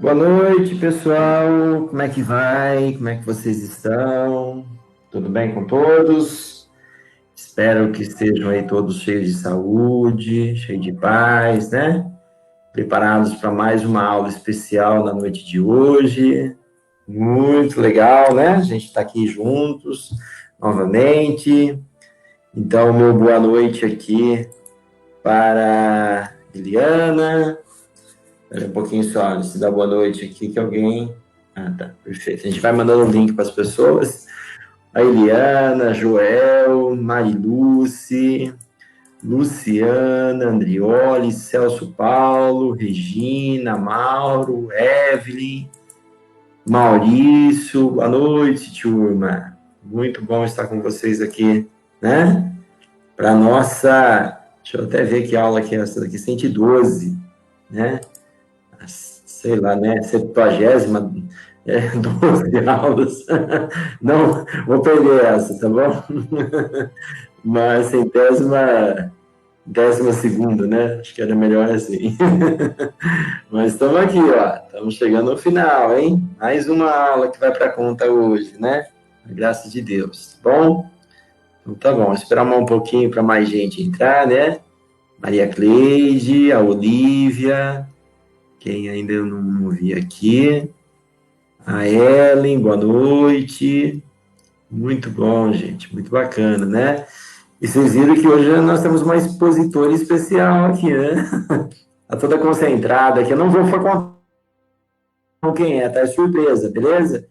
Boa noite, pessoal. Como é que vai? Como é que vocês estão? Tudo bem com todos? Espero que estejam aí todos cheios de saúde, cheios de paz, né? Preparados para mais uma aula especial na noite de hoje. Muito legal, né? A gente está aqui juntos novamente. Então, meu boa noite aqui para Eliana. Espera um pouquinho só, se dá boa noite aqui que alguém... Ah, tá, perfeito. A gente vai mandando o link para as pessoas. A Eliana, Joel, Mariluce, Luciana, Andrioli, Celso Paulo, Regina, Mauro, Evelyn, Maurício. Boa noite, turma. Muito bom estar com vocês aqui, né? Para nossa... Deixa eu até ver que aula que é essa daqui, 112, né? Sei lá, né? 70ª, 12 aulas. Não, vou perder essa, tá bom? Mas 12ª, né? Acho que era melhor assim. Mas estamos aqui, ó. Estamos chegando no final, hein? Mais uma aula que vai para conta hoje, né? A graça de Deus, tá bom? Então tá bom, esperar um pouquinho para mais gente entrar, né? Maria Cleide, a Olívia, quem ainda eu não vi aqui. A Ellen, boa noite. Muito bom, gente. Muito bacana, né? E vocês viram que hoje nós temos uma expositora especial aqui, né? Está toda concentrada aqui. Eu não vou falar com quem é, tá? É surpresa, beleza?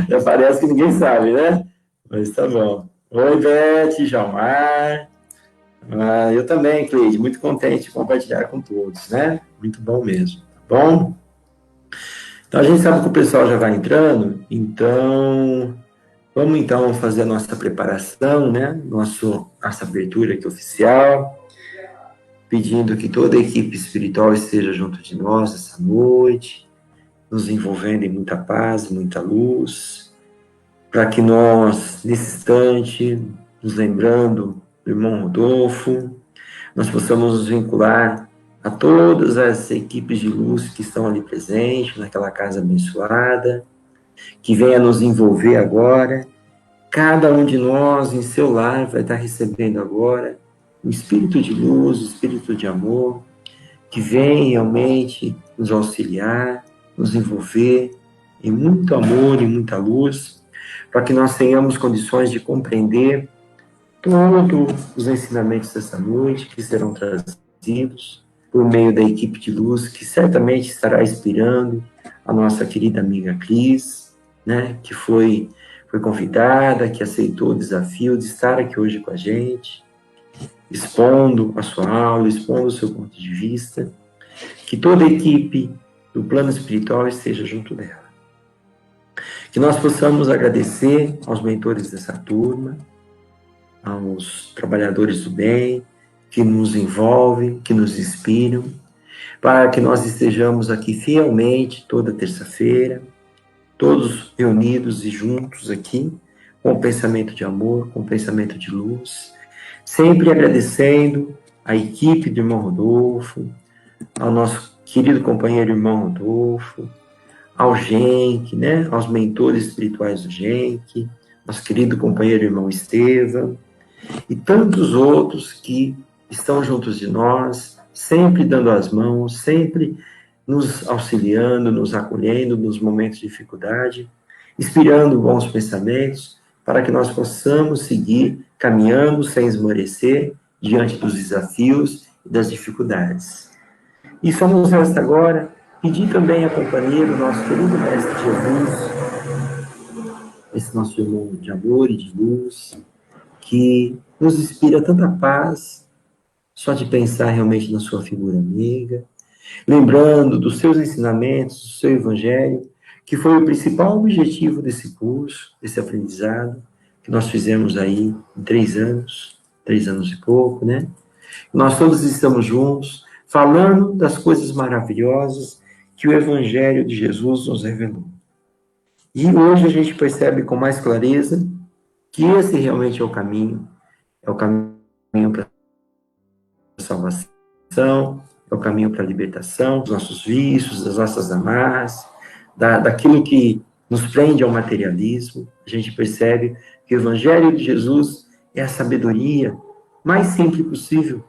Já parece que ninguém sabe, né? Mas tá bom. Oi, Beth, Jalmar. Eu também, Cleide. Muito contente de compartilhar com todos, né? Muito bom mesmo. Tá bom? Então, a gente sabe que o pessoal já vai entrando, então vamos então fazer a nossa preparação, né? Nossa abertura aqui oficial, pedindo que toda a equipe espiritual esteja junto de nós essa noite, nos envolvendo em muita paz, muita luz, para que nós, nesse instante, nos lembrando do irmão Rodolfo, nós possamos nos vincular a todas as equipes de luz que estão ali presentes, naquela casa abençoada, que venha nos envolver agora. Cada um de nós, em seu lar, vai estar recebendo agora um espírito de luz, um espírito de amor, que vem realmente nos auxiliar, nos envolver em muito amor e muita luz, para que nós tenhamos condições de compreender todos os ensinamentos dessa noite que serão trazidos por meio da equipe de luz, que certamente estará inspirando a nossa querida amiga Cris, né, que foi convidada, que aceitou o desafio de estar aqui hoje com a gente, expondo a sua aula, expondo o seu ponto de vista, que toda a equipe do plano espiritual esteja junto dela. Que nós possamos agradecer aos mentores dessa turma, aos trabalhadores do bem, que nos envolvem, que nos inspiram, para que nós estejamos aqui fielmente toda terça-feira, todos reunidos e juntos aqui, com o pensamento de amor, com o pensamento de luz, sempre agradecendo à equipe do irmão Rodolfo, ao nosso querido companheiro irmão Rodolfo, ao Genk, né, aos mentores espirituais do Genk, nosso querido companheiro irmão Estevam, e tantos outros que estão juntos de nós, sempre dando as mãos, sempre nos auxiliando, nos acolhendo nos momentos de dificuldade, inspirando bons pensamentos, para que nós possamos seguir caminhando sem esmorecer diante dos desafios e das dificuldades. E só nos resta agora pedir também a companhia do nosso querido Mestre Jesus, esse nosso irmão de amor e de luz, que nos inspira tanta paz, só de pensar realmente na sua figura amiga, lembrando dos seus ensinamentos, do seu evangelho, que foi o principal objetivo desse curso, desse aprendizado, que nós fizemos aí em 3 anos e pouco, né? Nós todos estamos juntos, falando das coisas maravilhosas que o evangelho de Jesus nos revelou. E hoje a gente percebe com mais clareza que esse realmente é o caminho para a salvação, é é o caminho para a libertação dos nossos vícios, das nossas amarras, daquilo que nos prende ao materialismo. A gente percebe que o Evangelho de Jesus é a sabedoria mais simples possível,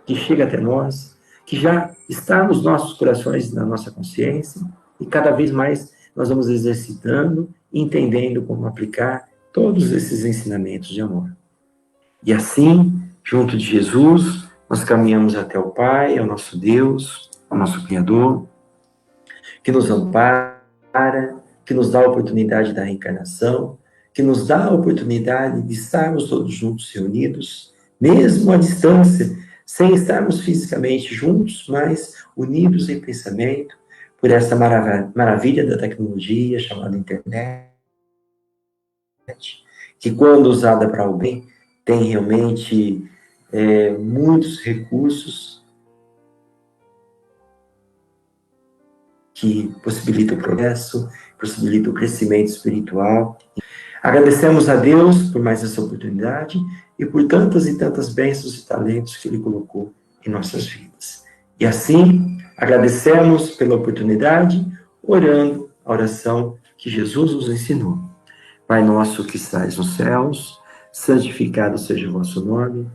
que chega até nós, que já está nos nossos corações, na nossa consciência, e cada vez mais nós vamos exercitando, entendendo como aplicar todos esses ensinamentos de amor. E assim, junto de Jesus, nós caminhamos até o Pai, ao nosso Deus, ao nosso Criador, que nos ampara, que nos dá a oportunidade da reencarnação, que nos dá a oportunidade de estarmos todos juntos reunidos, mesmo à distância, sem estarmos fisicamente juntos, mas unidos em pensamento, por essa maravilha da tecnologia chamada internet, que quando usada para o bem, tem realmente muitos recursos que possibilitam o progresso, possibilitam o crescimento espiritual. Agradecemos a Deus por mais essa oportunidade e por tantas e tantas bênçãos e talentos que Ele colocou em nossas vidas. E assim, agradecemos pela oportunidade, orando a oração que Jesus nos ensinou. Pai nosso que estais nos céus, santificado seja o vosso nome,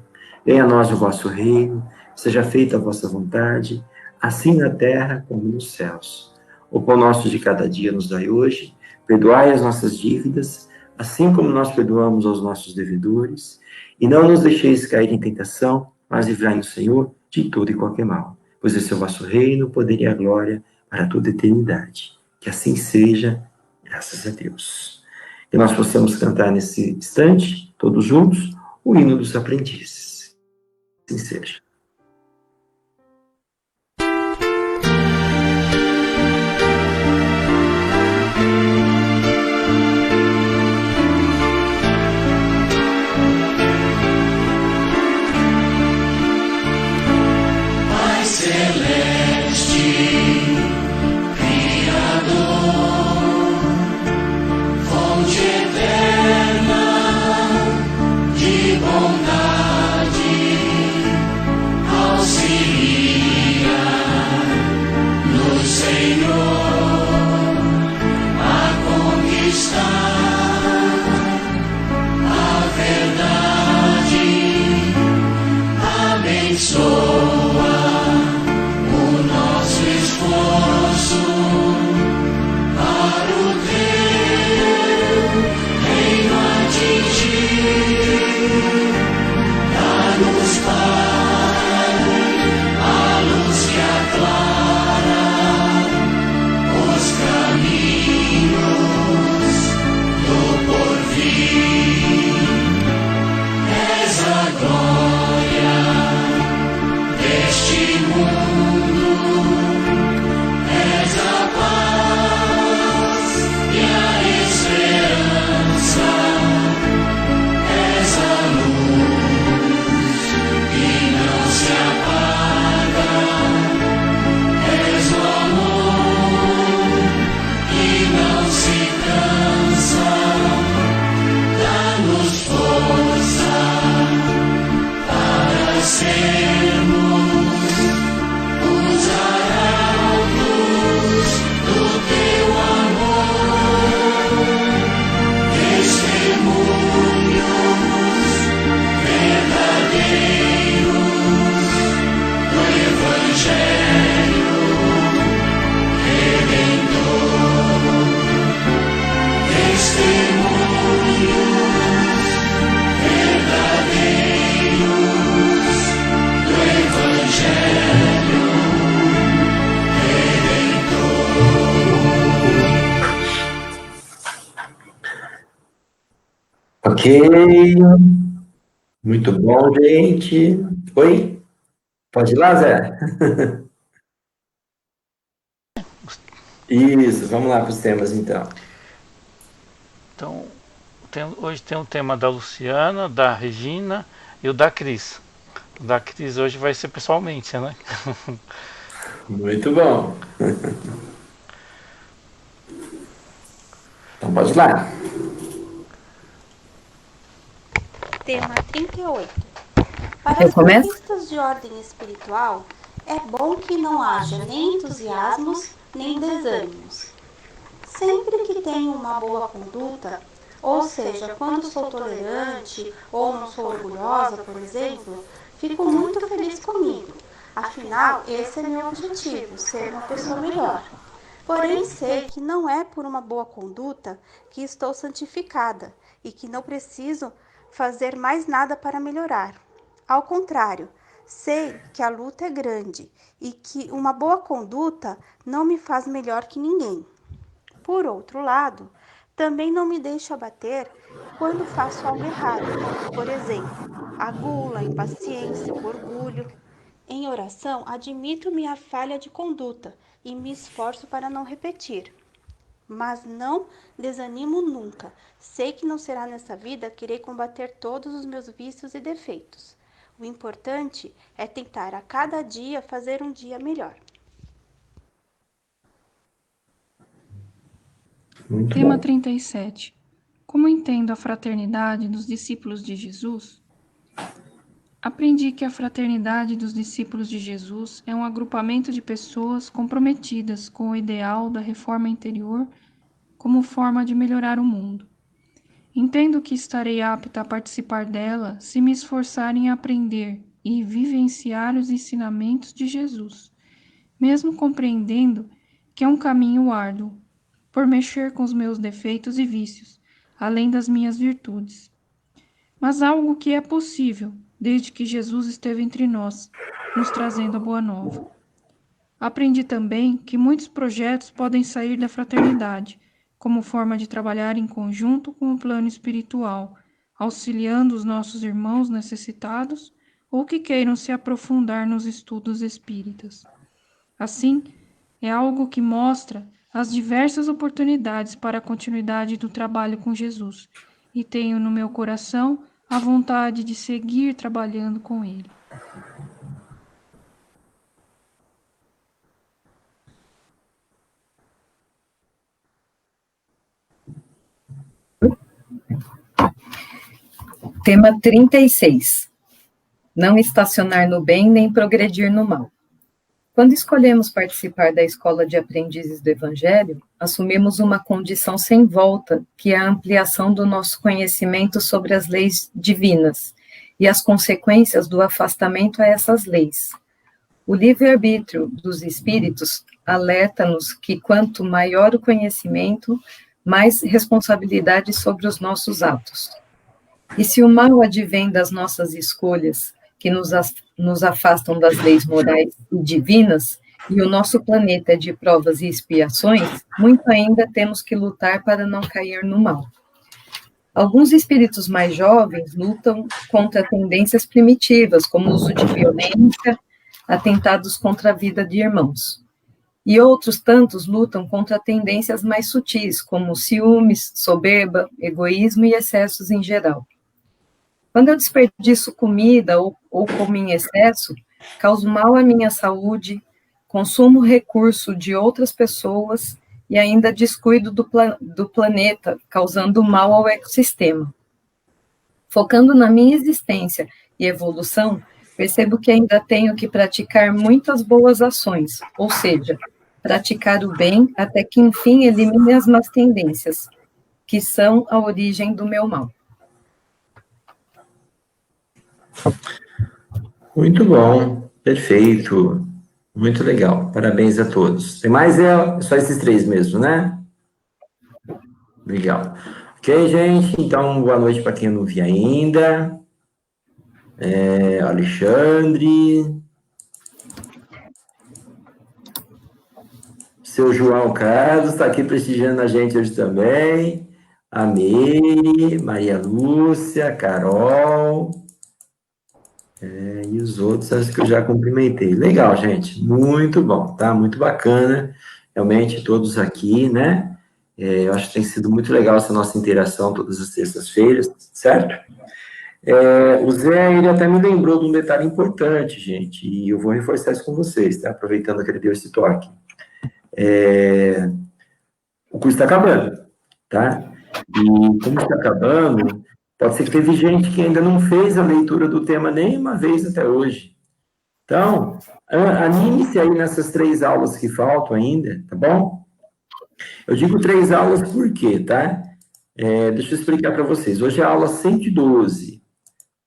venha a nós o vosso reino, seja feita a vossa vontade, assim na terra como nos céus. O pão nosso de cada dia nos dai hoje, perdoai as nossas dívidas, assim como nós perdoamos aos nossos devedores, e não nos deixeis cair em tentação, mas livrai-nos, Senhor, de todo e qualquer mal. Pois esse é o vosso reino, o poder e a glória para toda a eternidade. Que assim seja, graças a Deus. Que nós possamos cantar nesse instante, todos juntos, o hino dos aprendizes. Assim seja. Ok, muito bom, gente. Oi? Pode ir lá, Zé? Isso, vamos lá para os temas, então. Então, hoje tem o tema da Luciana, da Regina e o da Cris. O da Cris hoje vai ser pessoalmente, né? Muito bom. Então, pode ir lá. Tema 38. Para as conquistas de ordem espiritual, É bom que não haja nem entusiasmos, nem desânimos. Sempre que tenho uma boa conduta, ou seja, quando sou tolerante ou não sou orgulhosa, por exemplo, fico muito feliz comigo. Afinal, esse é meu objetivo, ser uma pessoa melhor. Porém, sei que não é por uma boa conduta que estou santificada e que não preciso fazer mais nada para melhorar. Ao contrário, sei que a luta é grande e que uma boa conduta não me faz melhor que ninguém. Por outro lado, também não me deixo abater quando faço algo errado, por exemplo, a gula, a impaciência, o orgulho. Em oração, admito minha falha de conduta e me esforço para não repetir. Mas não desanimo nunca. Sei que não será nessa vida que irei combater todos os meus vícios e defeitos. O importante é tentar a cada dia fazer um dia melhor. Muito Tema bom. 37. Como entendo a fraternidade dos discípulos de Jesus? Aprendi que a fraternidade dos discípulos de Jesus é um agrupamento de pessoas comprometidas com o ideal da reforma interior como forma de melhorar o mundo. Entendo que estarei apta a participar dela se me esforçar em aprender e vivenciar os ensinamentos de Jesus, mesmo compreendendo que é um caminho árduo, por mexer com os meus defeitos e vícios, além das minhas virtudes. Mas algo que é possível, desde que Jesus esteve entre nós, nos trazendo a boa nova. Aprendi também que muitos projetos podem sair da fraternidade, como forma de trabalhar em conjunto com o plano espiritual, auxiliando os nossos irmãos necessitados ou que queiram se aprofundar nos estudos espíritas. Assim, é algo que mostra as diversas oportunidades para a continuidade do trabalho com Jesus, e tenho no meu coração a vontade de seguir trabalhando com Ele. Tema 36. Não estacionar no bem nem progredir no mal. Quando escolhemos participar da escola de aprendizes do Evangelho, assumimos uma condição sem volta, que é a ampliação do nosso conhecimento sobre as leis divinas e as consequências do afastamento a essas leis. O livre-arbítrio dos espíritos alerta-nos que quanto maior o conhecimento, mais responsabilidade sobre os nossos atos. E se o mal advém das nossas escolhas, que nos afastam das leis morais e divinas, e o nosso planeta é de provas e expiações, muito ainda temos que lutar para não cair no mal. Alguns espíritos mais jovens lutam contra tendências primitivas, como o uso de violência, atentados contra a vida de irmãos. E outros tantos lutam contra tendências mais sutis, como ciúmes, soberba, egoísmo e excessos em geral. Quando eu desperdiço comida ou como em excesso, causo mal à minha saúde, consumo recurso de outras pessoas e ainda descuido do planeta, causando mal ao ecossistema. Focando na minha existência e evolução, percebo que ainda tenho que praticar muitas boas ações, ou seja, praticar o bem até que, enfim, elimine as más tendências, que são a origem do meu mal. Muito bom, perfeito, muito legal, parabéns a todos. Tem mais? É só esses três mesmo, né? Legal. Ok, gente, então boa noite para quem eu não vi ainda. Alexandre. Seu João Carlos está aqui prestigiando a gente hoje também. A Meire, Maria Lúcia, Carol. E os outros, acho que eu já cumprimentei. Legal, gente. Muito bom, tá? Muito bacana. Realmente, todos aqui, né? Eu acho que tem sido muito legal essa nossa interação todas as terças-feiras, certo? O Zé, ele até me lembrou de um detalhe importante, gente, e eu vou reforçar isso com vocês, tá? Aproveitando que ele deu esse toque. O curso está acabando, tá? E como está acabando, pode ser que teve gente que ainda não fez a leitura do tema nem uma vez até hoje. Então, anime-se aí nessas 3 aulas que faltam ainda, tá bom? Eu digo 3 aulas por quê, tá? Deixa eu explicar para vocês. Hoje é a aula 112,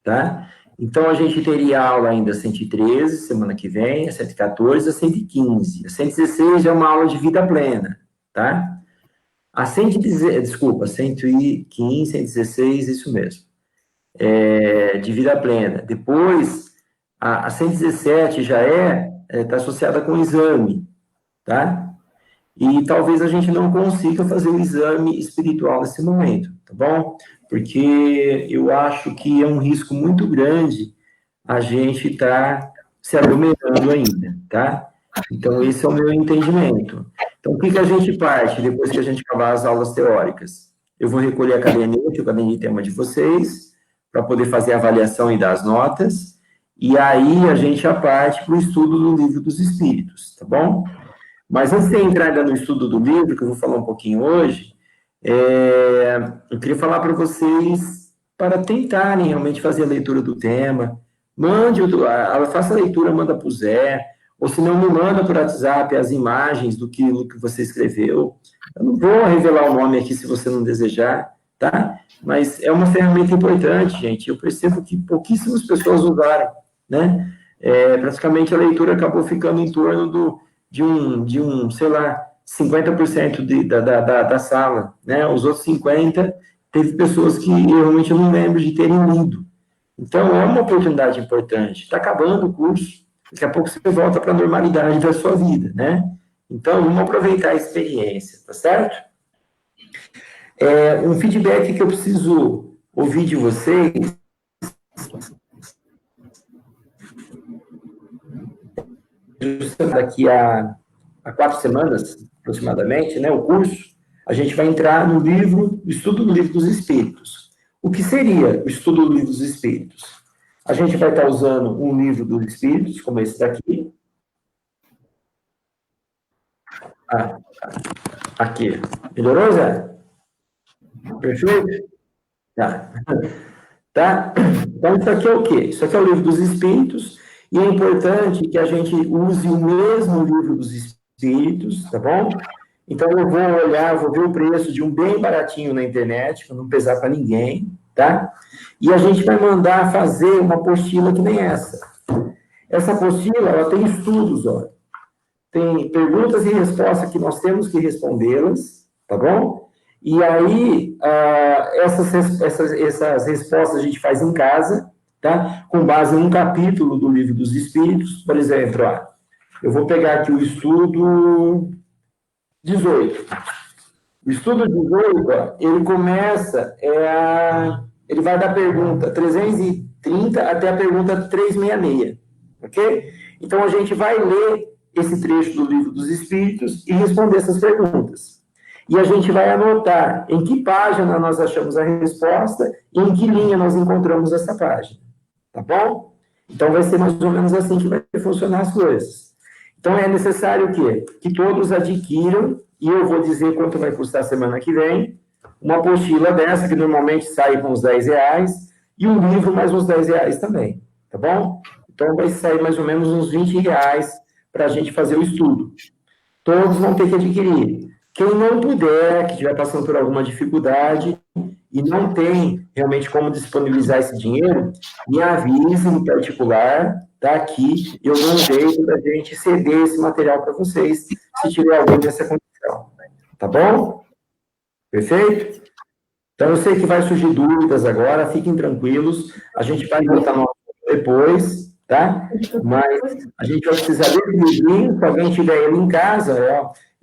tá? Então, a gente teria a aula ainda 113, semana que vem, a 114, a 115. A 116 é uma aula de vida plena, tá? A 115, 116, isso mesmo. De vida plena. Depois, a 117 já está associada com o exame, tá? E talvez a gente não consiga fazer o exame espiritual nesse momento, tá bom? Porque eu acho que é um risco muito grande a gente estar se aglomerando ainda, tá? Então, esse é o meu entendimento. Então, o que a gente parte depois que a gente acabar as aulas teóricas? Eu vou recolher a caderneta, o caderno de tema de vocês, para poder fazer a avaliação e dar as notas, e aí a gente já parte para o estudo do Livro dos Espíritos, tá bom? Mas antes de entrar ainda no estudo do livro, que eu vou falar um pouquinho hoje, eu queria falar para vocês para tentarem realmente fazer a leitura do tema. Faça a leitura, manda para o Zé, ou se não, me manda por WhatsApp as imagens do que você escreveu. Eu não vou revelar o nome aqui se você não desejar, tá? Mas é uma ferramenta importante, gente. Eu percebo que pouquíssimas pessoas usaram, né? Praticamente a leitura acabou ficando em torno de um, sei lá, 50% da sala, né? Os outros 50%, teve pessoas que eu realmente não lembro de terem lido. Então, é uma oportunidade importante. Está acabando o curso, daqui a pouco você volta para a normalidade da sua vida, né? Então, vamos aproveitar a experiência, tá certo? Um feedback que eu preciso ouvir de vocês. Daqui a 4 semanas, aproximadamente, né, o curso, a gente vai entrar no estudo do Livro dos Espíritos. O que seria o estudo do Livro dos Espíritos? A gente vai estar usando um livro dos Espíritos, como esse daqui. Aqui. Melhorou, Zé? Perfeito? Tá. Então, isso aqui é o quê? Isso aqui é o Livro dos Espíritos, e é importante que a gente use o mesmo Livro dos Espíritos, tá bom? Então, eu vou olhar, vou ver o preço de um bem baratinho na internet, para não pesar para ninguém, tá? E a gente vai mandar fazer uma apostila que nem essa. Essa apostila, ela tem estudos, ó. Tem perguntas e respostas que nós temos que respondê-las, tá bom? E aí, essas respostas a gente faz em casa, tá? Com base em um capítulo do Livro dos Espíritos. Por exemplo, eu vou pegar aqui o estudo 18. O estudo 18, ele começa, ele vai da pergunta 330 até a pergunta 366, ok? Então, a gente vai ler esse trecho do Livro dos Espíritos e responder essas perguntas. E a gente vai anotar em que página nós achamos a resposta e em que linha nós encontramos essa página, tá bom? Então, vai ser mais ou menos assim que vai funcionar as coisas. Então, é necessário o quê? Que todos adquiram, e eu vou dizer quanto vai custar semana que vem, uma apostila dessa, que normalmente sai com uns R$10, e um livro mais uns R$10 também, tá bom? Então, vai sair mais ou menos uns R$20 para a gente fazer o estudo. Todos vão ter que adquirir. Quem não puder, que estiver passando por alguma dificuldade e não tem realmente como disponibilizar esse dinheiro, me avise em particular, tá aqui, eu dou um jeito da gente ceder esse material para vocês, se tiver alguém nessa condição. Tá bom? Perfeito? Então, eu sei que vai surgir dúvidas agora, fiquem tranquilos, a gente vai voltar no depois, tá? Mas a gente vai precisar desse livrinho, se alguém tiver ele em casa,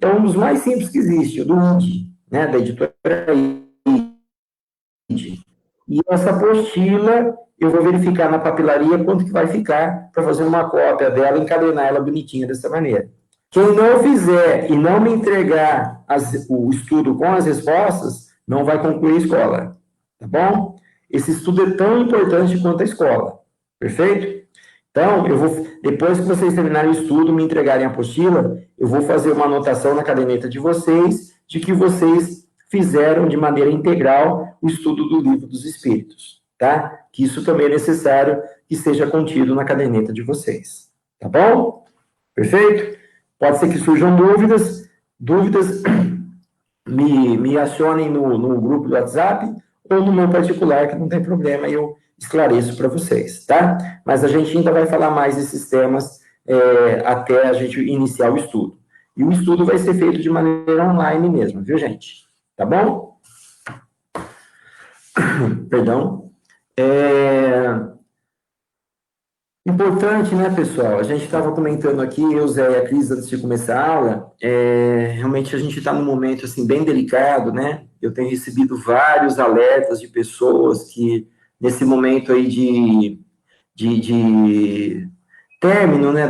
é um dos mais simples que existe, o do INDI, né, da editora INDI. E essa apostila, eu vou verificar na papelaria quanto que vai ficar para fazer uma cópia dela e encadernar ela bonitinha dessa maneira. Quem não fizer e não me entregar o estudo com as respostas, não vai concluir a escola, tá bom? Esse estudo é tão importante quanto a escola, perfeito? Então, depois que vocês terminarem o estudo, me entregarem a apostila, eu vou fazer uma anotação na caderneta de vocês, de que vocês fizeram de maneira integral o estudo do Livro dos Espíritos, tá? Que isso também é necessário que seja contido na caderneta de vocês, Tá bom? Perfeito? Pode ser que surjam dúvidas, me acionem no grupo do WhatsApp ou no meu particular, que não tem problema, eu esclareço para vocês, tá? Mas a gente ainda vai falar mais desses temas até a gente iniciar o estudo. E o estudo vai ser feito de maneira online mesmo, viu, gente? Tá bom? Perdão. Importante, né, pessoal? A gente estava comentando aqui, eu, Zé e a Cris, antes de começar a aula, realmente a gente está num momento, assim, bem delicado, né? Eu tenho recebido vários alertas de pessoas que, nesse momento aí de término, né,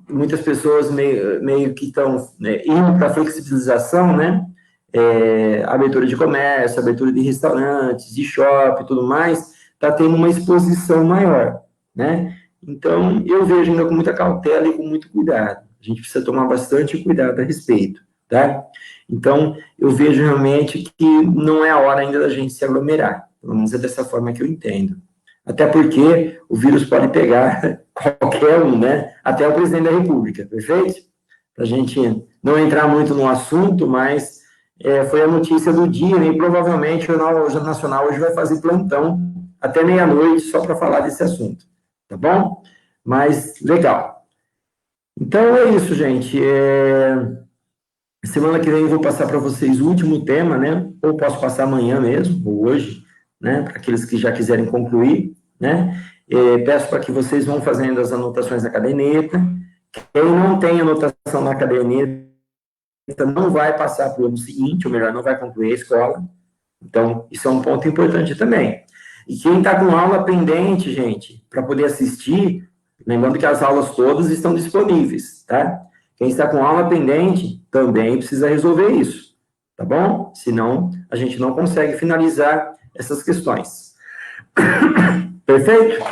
muitas pessoas meio que estão indo para a flexibilização, né? Abertura de comércio, abertura de restaurantes, de shopping e tudo mais, está tendo uma exposição maior, né? Então, eu vejo ainda com muita cautela e com muito cuidado. A gente precisa tomar bastante cuidado a respeito, tá? Então, eu vejo realmente que não é a hora ainda da gente se aglomerar. Pelo menos é dessa forma que eu entendo. Até porque o vírus pode pegar qualquer um, né? Até o presidente da República, perfeito? Para a gente não entrar muito no assunto, mas foi a notícia do dia, né? E provavelmente o Jornal Nacional hoje vai fazer plantão até meia-noite só para falar desse assunto, tá bom? Mas, legal. Então, é isso, gente. Semana que vem eu vou passar para vocês o último tema, né? Ou posso passar amanhã mesmo, ou hoje, né? Para aqueles que já quiserem concluir, né? Peço para que vocês vão fazendo as anotações na caderneta. Quem não tem anotação na caderneta não vai passar para o ano seguinte, ou melhor, não vai concluir a escola. Então, isso é um ponto importante também. E quem está com aula pendente, gente, para poder assistir, lembrando que as aulas todas estão disponíveis, tá? Quem está com aula pendente também precisa resolver isso, tá bom? Senão, a gente não consegue finalizar essas questões. Perfeito?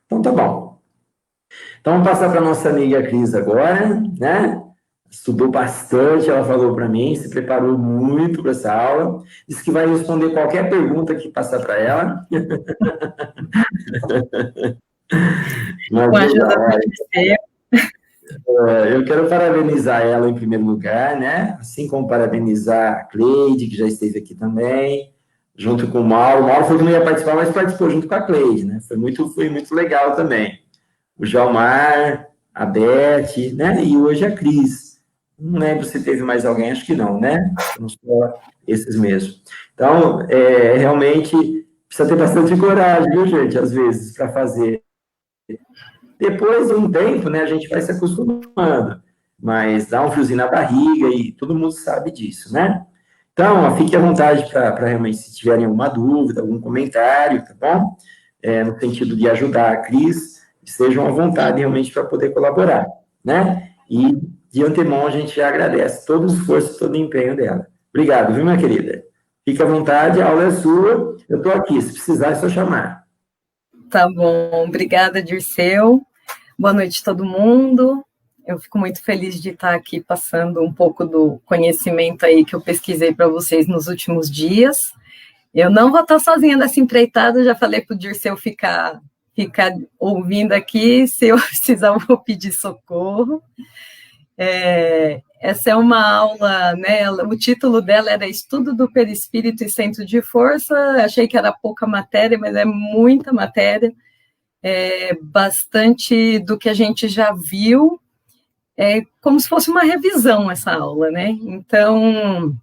Então, tá bom. Então, vamos passar para a nossa amiga Cris agora, né? Estudou bastante, ela falou para mim, se preparou muito para essa aula, disse que vai responder qualquer pergunta que passar para ela. Mas, com a ajuda do eu quero parabenizar ela em primeiro lugar, né? Assim como parabenizar a Cleide, que já esteve aqui também, junto com o Mauro. O Mauro foi que não ia participar, mas participou junto com a Cleide, né? Foi muito legal também. O Jalmar, a Beth, né? E hoje a Cris. Não lembro se teve mais alguém, acho que não, né? Não só esses mesmo. Então, realmente, precisa ter bastante coragem, viu, gente, às vezes, para fazer. Depois de um tempo, né, a gente vai se acostumando, mas dá um friozinho na barriga e todo mundo sabe disso, né? Então, fique à vontade para realmente, se tiverem alguma dúvida, algum comentário, tá bom? No sentido de ajudar a Cris, estejam à vontade realmente para poder colaborar, né? E, de antemão, a gente já agradece todo o esforço, todo o empenho dela. Obrigado, viu, minha querida? Fique à vontade, a aula é sua, eu estou aqui, se precisar é só chamar. Tá bom, obrigada, Dirceu. Boa noite a todo mundo. Eu fico muito feliz de estar aqui passando um pouco do conhecimento aí que eu pesquisei para vocês nos últimos dias. Eu não vou estar sozinha nessa empreitada, já falei para o Dirceu ficar ouvindo aqui, se eu precisar eu vou pedir socorro. Essa é uma aula, né? O título dela era Estudo do Perispírito e Centro de Força. Achei que era pouca matéria, mas é muita matéria. Bastante do que a gente já viu. Como se fosse uma revisão essa aula, né? Então,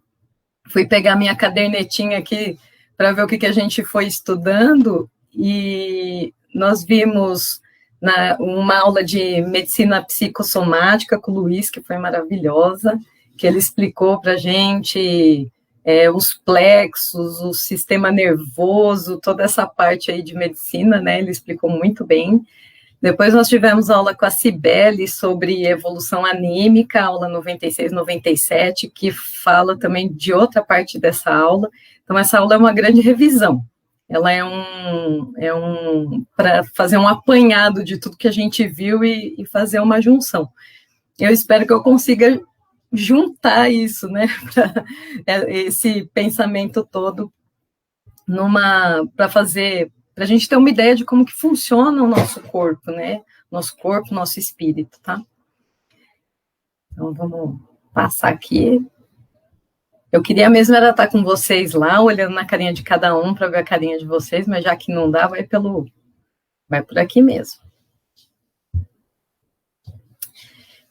fui pegar minha cadernetinha aqui para ver o que a gente foi estudando e nós vimos uma aula de medicina psicossomática com o Luiz, que foi maravilhosa, que ele explicou para a gente os plexos, o sistema nervoso, toda essa parte aí de medicina, né? Ele explicou muito bem. Depois nós tivemos aula com a Cibele sobre evolução anímica, aula 96, 97, que fala também de outra parte dessa aula. Então, essa aula é uma grande revisão. Ela é para fazer um apanhado de tudo que a gente viu e fazer uma junção. Eu espero que eu consiga juntar isso, né, esse pensamento todo para fazer a gente ter uma ideia de como que funciona o nosso corpo, né? Nosso corpo, nosso espírito, tá? Então, vamos passar aqui. Eu queria mesmo era estar com vocês lá, olhando na carinha de cada um, para ver a carinha de vocês, mas já que não dá, vai por aqui mesmo.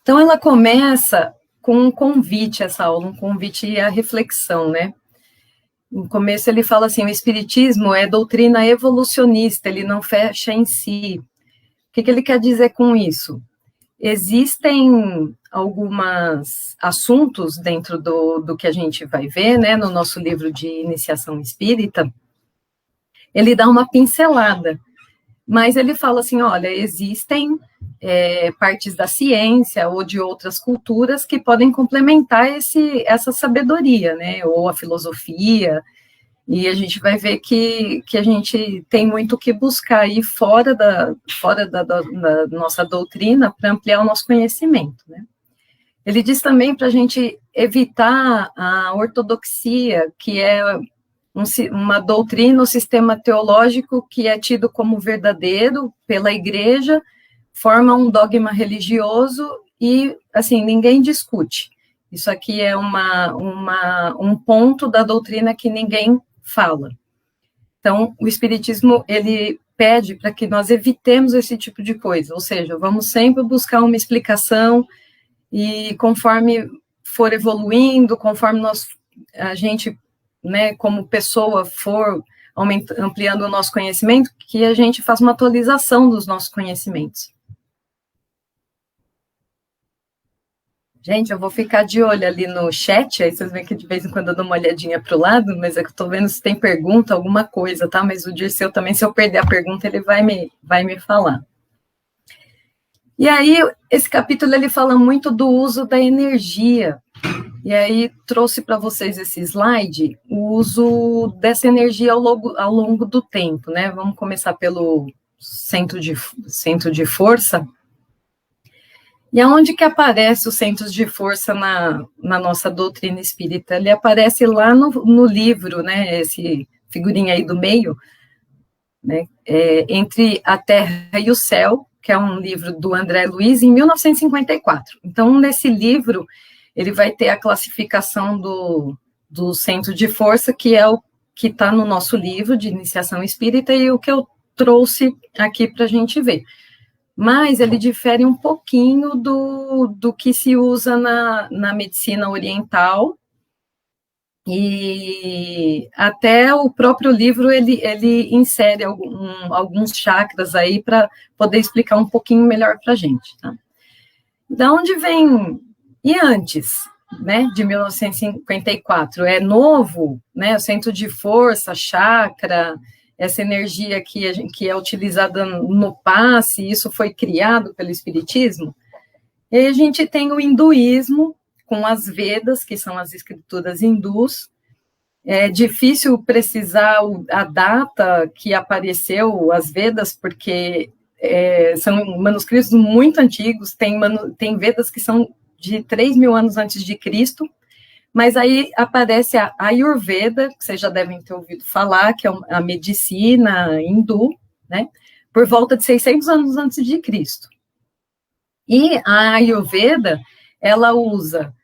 Então, ela começa com um convite, essa aula, um convite à reflexão, né? No começo ele fala assim, o espiritismo é doutrina evolucionista, ele não fecha em si. O que ele quer dizer com isso? Existem alguns assuntos dentro do que a gente vai ver, né, no nosso livro de iniciação espírita, ele dá uma pincelada, mas ele fala assim, olha, existem partes da ciência ou de outras culturas que podem complementar essa sabedoria, né, ou a filosofia, e a gente vai ver que a gente tem muito o que buscar aí fora da nossa doutrina para ampliar o nosso conhecimento, né. Ele diz também para a gente evitar a ortodoxia, que é uma doutrina, um sistema teológico que é tido como verdadeiro pela igreja, forma um dogma religioso e, assim, ninguém discute. Isso aqui é um ponto da doutrina que ninguém fala. Então, o Espiritismo, ele pede para que nós evitemos esse tipo de coisa, ou seja, vamos sempre buscar uma explicação e conforme for evoluindo, conforme a gente, né, como pessoa for ampliando o nosso conhecimento, que a gente faça uma atualização dos nossos conhecimentos. Gente, eu vou ficar de olho ali no chat, aí vocês veem que de vez em quando eu dou uma olhadinha para o lado, mas é que eu estou vendo se tem pergunta, alguma coisa, tá? Mas o Dirceu também, se eu perder a pergunta, ele vai me falar. E aí, esse capítulo, ele fala muito do uso da energia. E aí, trouxe para vocês esse slide, o uso dessa energia ao longo do tempo, né? Vamos começar pelo centro de força. E aonde que aparece os centros de força na nossa doutrina espírita? Ele aparece lá no livro, né? Esse figurinha aí do meio, né? Entre a Terra e o Céu, que é um livro do André Luiz, em 1954. Então, nesse livro, ele vai ter a classificação do centro de força, que é o que está no nosso livro de iniciação espírita, e o que eu trouxe aqui para a gente ver. Mas ele difere um pouquinho do que se usa na medicina oriental, e até o próprio livro, ele insere alguns chakras aí para poder explicar um pouquinho melhor para a gente, tá? Da onde vem... E antes, né, de 1954, é novo, né, o centro de força, chakra, essa energia que é utilizada no passe, isso foi criado pelo Espiritismo. E aí a gente tem o hinduísmo, com as Vedas, que são as escrituras hindus. É difícil precisar a data que apareceu as Vedas, porque são manuscritos muito antigos, tem Vedas que são de 3.000 anos antes de Cristo, mas aí aparece a Ayurveda, que vocês já devem ter ouvido falar, que é a medicina hindu, né, por volta de 600 anos antes de Cristo. E a Ayurveda, ela usa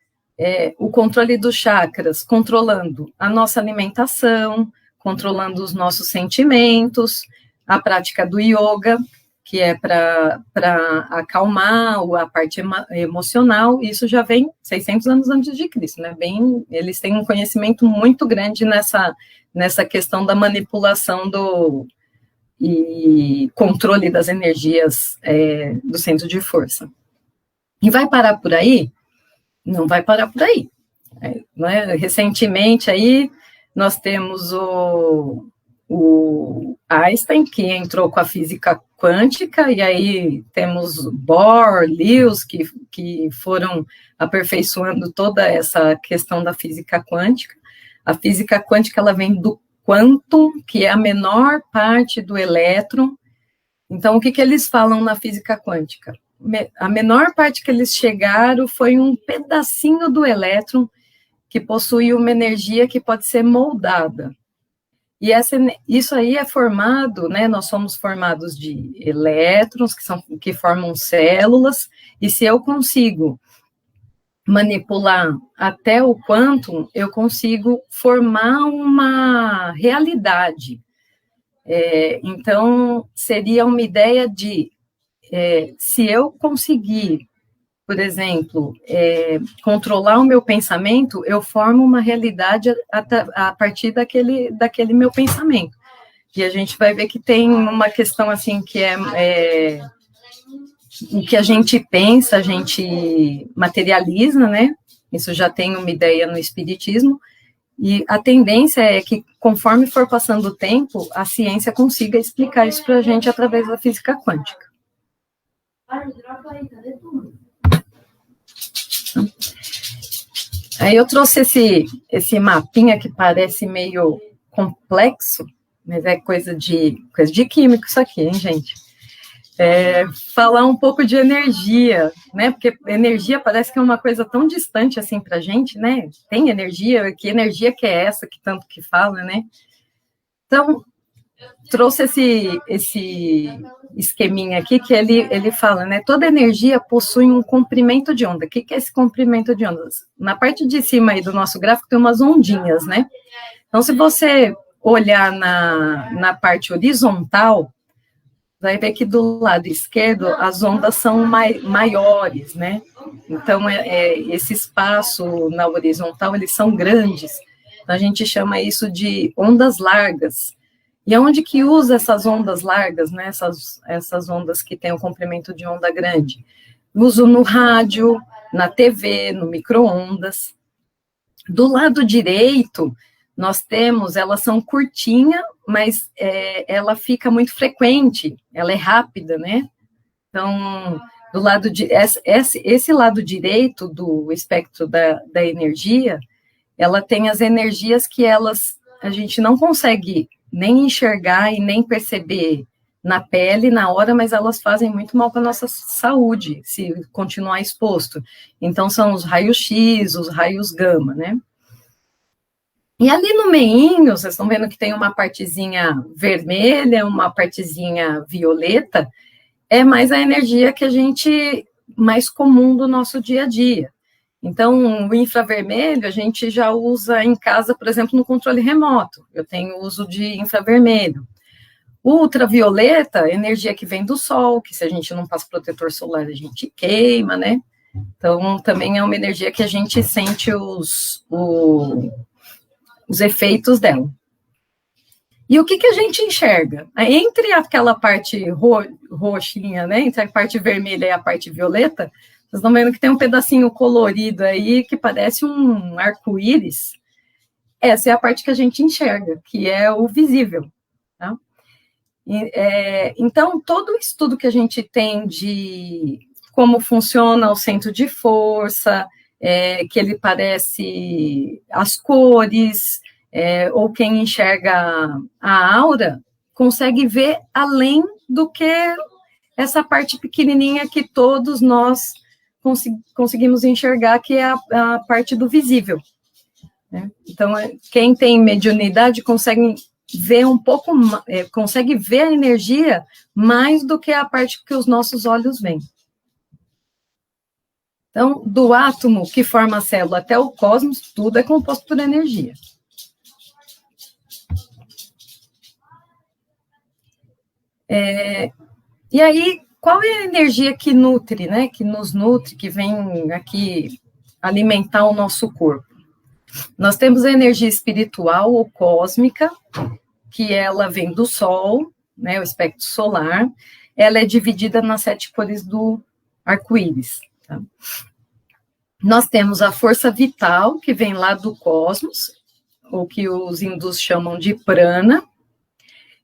o controle dos chakras, controlando a nossa alimentação, controlando os nossos sentimentos, a prática do yoga, que é para acalmar a parte emocional, isso já vem 600 anos antes de Cristo, né? Eles têm um conhecimento muito grande nessa questão da manipulação e controle das energias do centro de força. E vai parar por aí? Não vai parar por aí. Né? Recentemente aí nós temos o Einstein, que entrou com a física quântica, e aí temos Bohr, Lewis, que foram aperfeiçoando toda essa questão da física quântica. A física quântica, ela vem do quantum, que é a menor parte do elétron. Então, o que eles falam na física quântica? A menor parte que eles chegaram foi um pedacinho do elétron que possui uma energia que pode ser moldada. E isso aí é formado, né, nós somos formados de elétrons, que formam células, e se eu consigo manipular até o quantum, eu consigo formar uma realidade. Então, seria uma ideia de, se eu conseguir, por exemplo, controlar o meu pensamento, eu formo uma realidade a partir daquele meu pensamento. E a gente vai ver que tem uma questão assim que o que a gente pensa, a gente materializa, né? Isso já tem uma ideia no espiritismo, e a tendência é que, conforme for passando o tempo, a ciência consiga explicar isso para a gente através da física quântica. Aí eu trouxe esse mapinha que parece meio complexo, mas é coisa de químico isso aqui, hein, gente? Falar um pouco de energia, né? Porque energia parece que é uma coisa tão distante assim para a gente, né? Tem energia, que energia que é essa que tanto que fala, né? Então, trouxe esse esqueminha aqui que ele fala, né? Toda energia possui um comprimento de onda. O que é esse comprimento de ondas? Na parte de cima aí do nosso gráfico tem umas ondinhas, né? Então, se você olhar na parte horizontal, vai ver que do lado esquerdo as ondas são maiores, né? Então, esse espaço na horizontal, eles são grandes. Então, a gente chama isso de ondas largas. E aonde que usa essas ondas largas, né? Essas ondas que têm um comprimento de onda grande? Uso no rádio, na TV, no micro-ondas. Do lado direito, nós temos, elas são curtinhas, mas ela fica muito frequente, ela é rápida, né? Então, do lado de esse lado direito do espectro da energia, ela tem as energias que a gente não consegue nem enxergar e nem perceber na pele na hora, mas elas fazem muito mal para a nossa saúde, se continuar exposto. Então, são os raios-x, os raios gama, né? E ali no meinho, vocês estão vendo que tem uma partezinha vermelha, uma partezinha violeta, é mais a energia que a gente, mais comum do nosso dia a dia. Então, o infravermelho a gente já usa em casa, por exemplo, no controle remoto. Eu tenho uso de infravermelho. O ultravioleta, energia que vem do sol, que se a gente não passa protetor solar, a gente queima, né? Então, também é uma energia que a gente sente os efeitos dela. E o que a gente enxerga? Entre aquela parte roxinha, né, entre a parte vermelha e a parte violeta, vocês estão vendo que tem um pedacinho colorido aí que parece um arco-íris. Essa é a parte que a gente enxerga, que é o visível. Tá? Então, todo o estudo que a gente tem de como funciona o centro de força, que ele parece as cores, ou quem enxerga a aura, consegue ver além do que essa parte pequenininha que todos nós conseguimos enxergar, que é a parte do visível. Né? Então, quem tem mediunidade consegue ver um pouco, consegue ver a energia mais do que a parte que os nossos olhos veem. Então, do átomo que forma a célula até o cosmos, tudo é composto por energia. E aí, qual é a energia que nutre, né? Que nos nutre, que vem aqui alimentar o nosso corpo? Nós temos a energia espiritual ou cósmica, que ela vem do Sol, né? O espectro solar. Ela é dividida nas 7 cores do arco-íris. Tá? Nós temos a força vital, que vem lá do cosmos, ou que os hindus chamam de prana,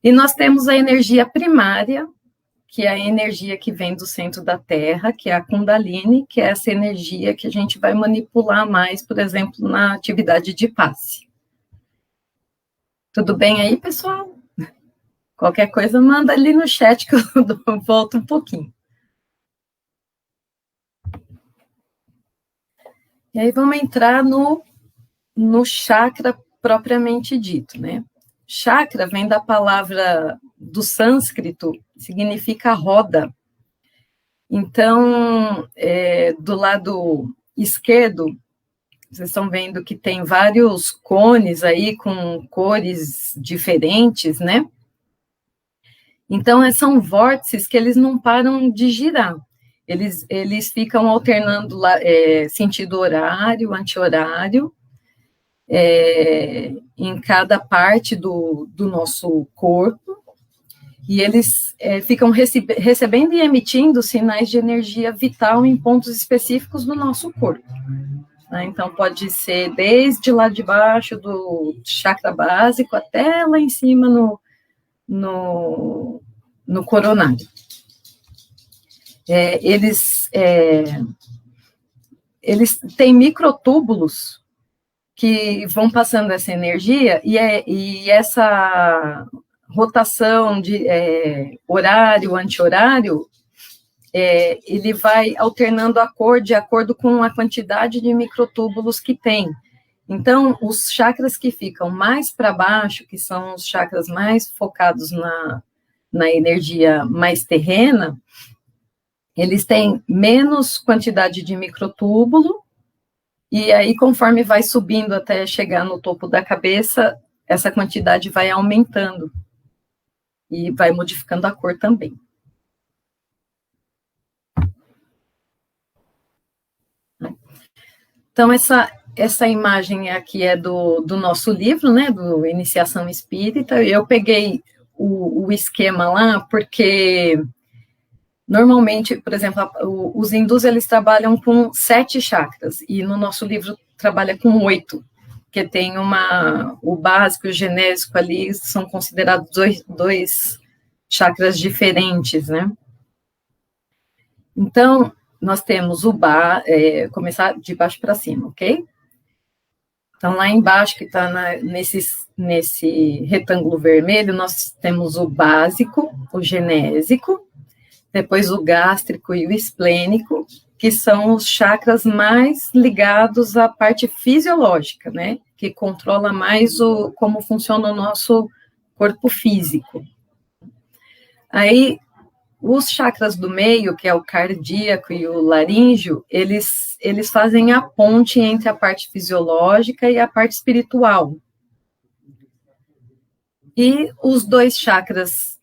e nós temos a energia primária, que é a energia que vem do centro da Terra, que é a Kundalini, que é essa energia que a gente vai manipular mais, por exemplo, na atividade de passe. Tudo bem aí, pessoal? Qualquer coisa, manda ali no chat que eu volto um pouquinho. E aí vamos entrar no chakra propriamente dito, né? chakra vem da palavra do sânscrito, significa roda. Então, do lado esquerdo, vocês estão vendo que tem vários cones aí com cores diferentes, né? Então, são vórtices que eles não param de girar. Eles ficam alternando sentido horário, anti-horário, em cada parte do nosso corpo, e eles ficam recebendo e emitindo sinais de energia vital em pontos específicos do nosso corpo. Né? Então, pode ser desde lá de baixo do chakra básico até lá em cima no coronário. Eles têm microtúbulos que vão passando essa energia, e essa rotação de horário, anti-horário, ele vai alternando a cor de acordo com a quantidade de microtúbulos que tem. Então, os chakras que ficam mais para baixo, que são os chakras mais focados na energia mais terrena, eles têm menos quantidade de microtúbulo, e aí, conforme vai subindo até chegar no topo da cabeça, essa quantidade vai aumentando, e vai modificando a cor também. Então, essa imagem aqui é do nosso livro, né, do Iniciação Espírita. Eu peguei o esquema lá, porque normalmente, por exemplo, os hindus, eles trabalham com 7 chakras, e no nosso livro trabalha com 8, que tem o básico e o genésico ali, são considerados dois chakras diferentes, né? Então, nós temos começar de baixo para cima, ok? Então, lá embaixo, que está nesse retângulo vermelho, nós temos o básico, o genésico, depois o gástrico e o esplênico, que são os chakras mais ligados à parte fisiológica, né? Que controla mais como funciona o nosso corpo físico. Aí, os chakras do meio, que é o cardíaco e o laríngeo, eles fazem a ponte entre a parte fisiológica e a parte espiritual. E os 2 chakras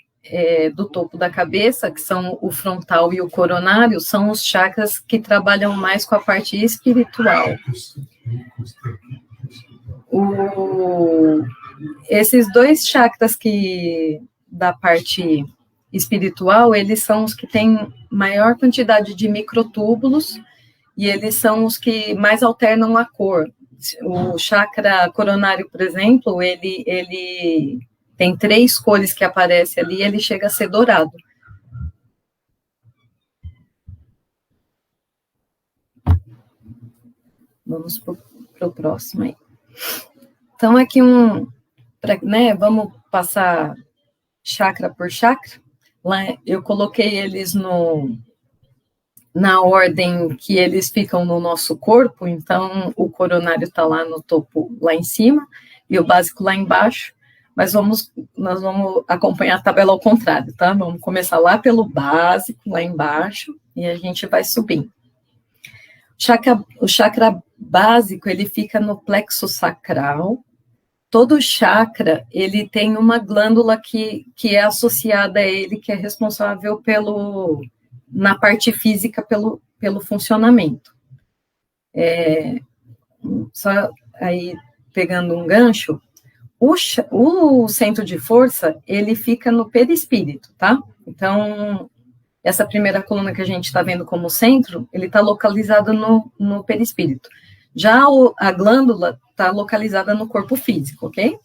do topo da cabeça, que são o frontal e o coronário, são os chakras que trabalham mais com a parte espiritual. Esses 2 chakras da parte espiritual, eles são os que têm maior quantidade de microtúbulos, e eles são os que mais alternam a cor. O chakra coronário, por exemplo, ele tem 3 cores que aparecem ali, e ele chega a ser dourado. Vamos para o próximo aí. Então, aqui vamos passar chakra por chakra. Lá eu coloquei eles na ordem que eles ficam no nosso corpo. Então, o coronário está lá no topo, lá em cima, e o básico lá embaixo. Mas nós vamos acompanhar a tabela ao contrário, tá? Vamos começar lá pelo básico, lá embaixo, e a gente vai subindo. O chakra básico, ele fica no plexo sacral. Todo chakra, ele tem uma glândula que é associada a ele, que é responsável na parte física, pelo funcionamento. Só aí, pegando um gancho, o centro de força, ele fica no perispírito, tá? Então, essa primeira coluna que a gente está vendo como centro, ele está localizado no perispírito. Já a glândula está localizada no corpo físico, ok?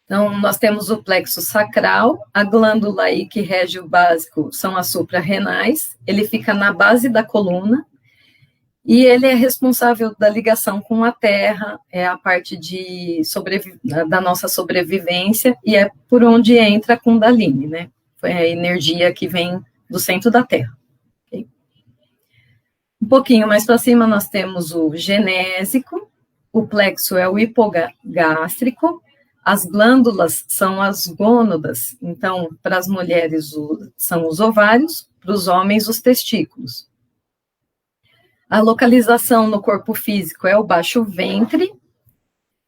Então, nós temos o plexo sacral, a glândula aí que rege o básico são as suprarrenais, ele fica na base da coluna, e ele é responsável da ligação com a terra, é a parte da nossa sobrevivência, e é por onde entra a Kundalini, né? É a energia que vem do centro da terra. Okay? Um pouquinho mais para cima, nós temos o genésico, o plexo é o hipogástrico, As glândulas são as gônadas, então, para as mulheres são os ovários, para os homens, os testículos. A localização no corpo físico é o baixo ventre,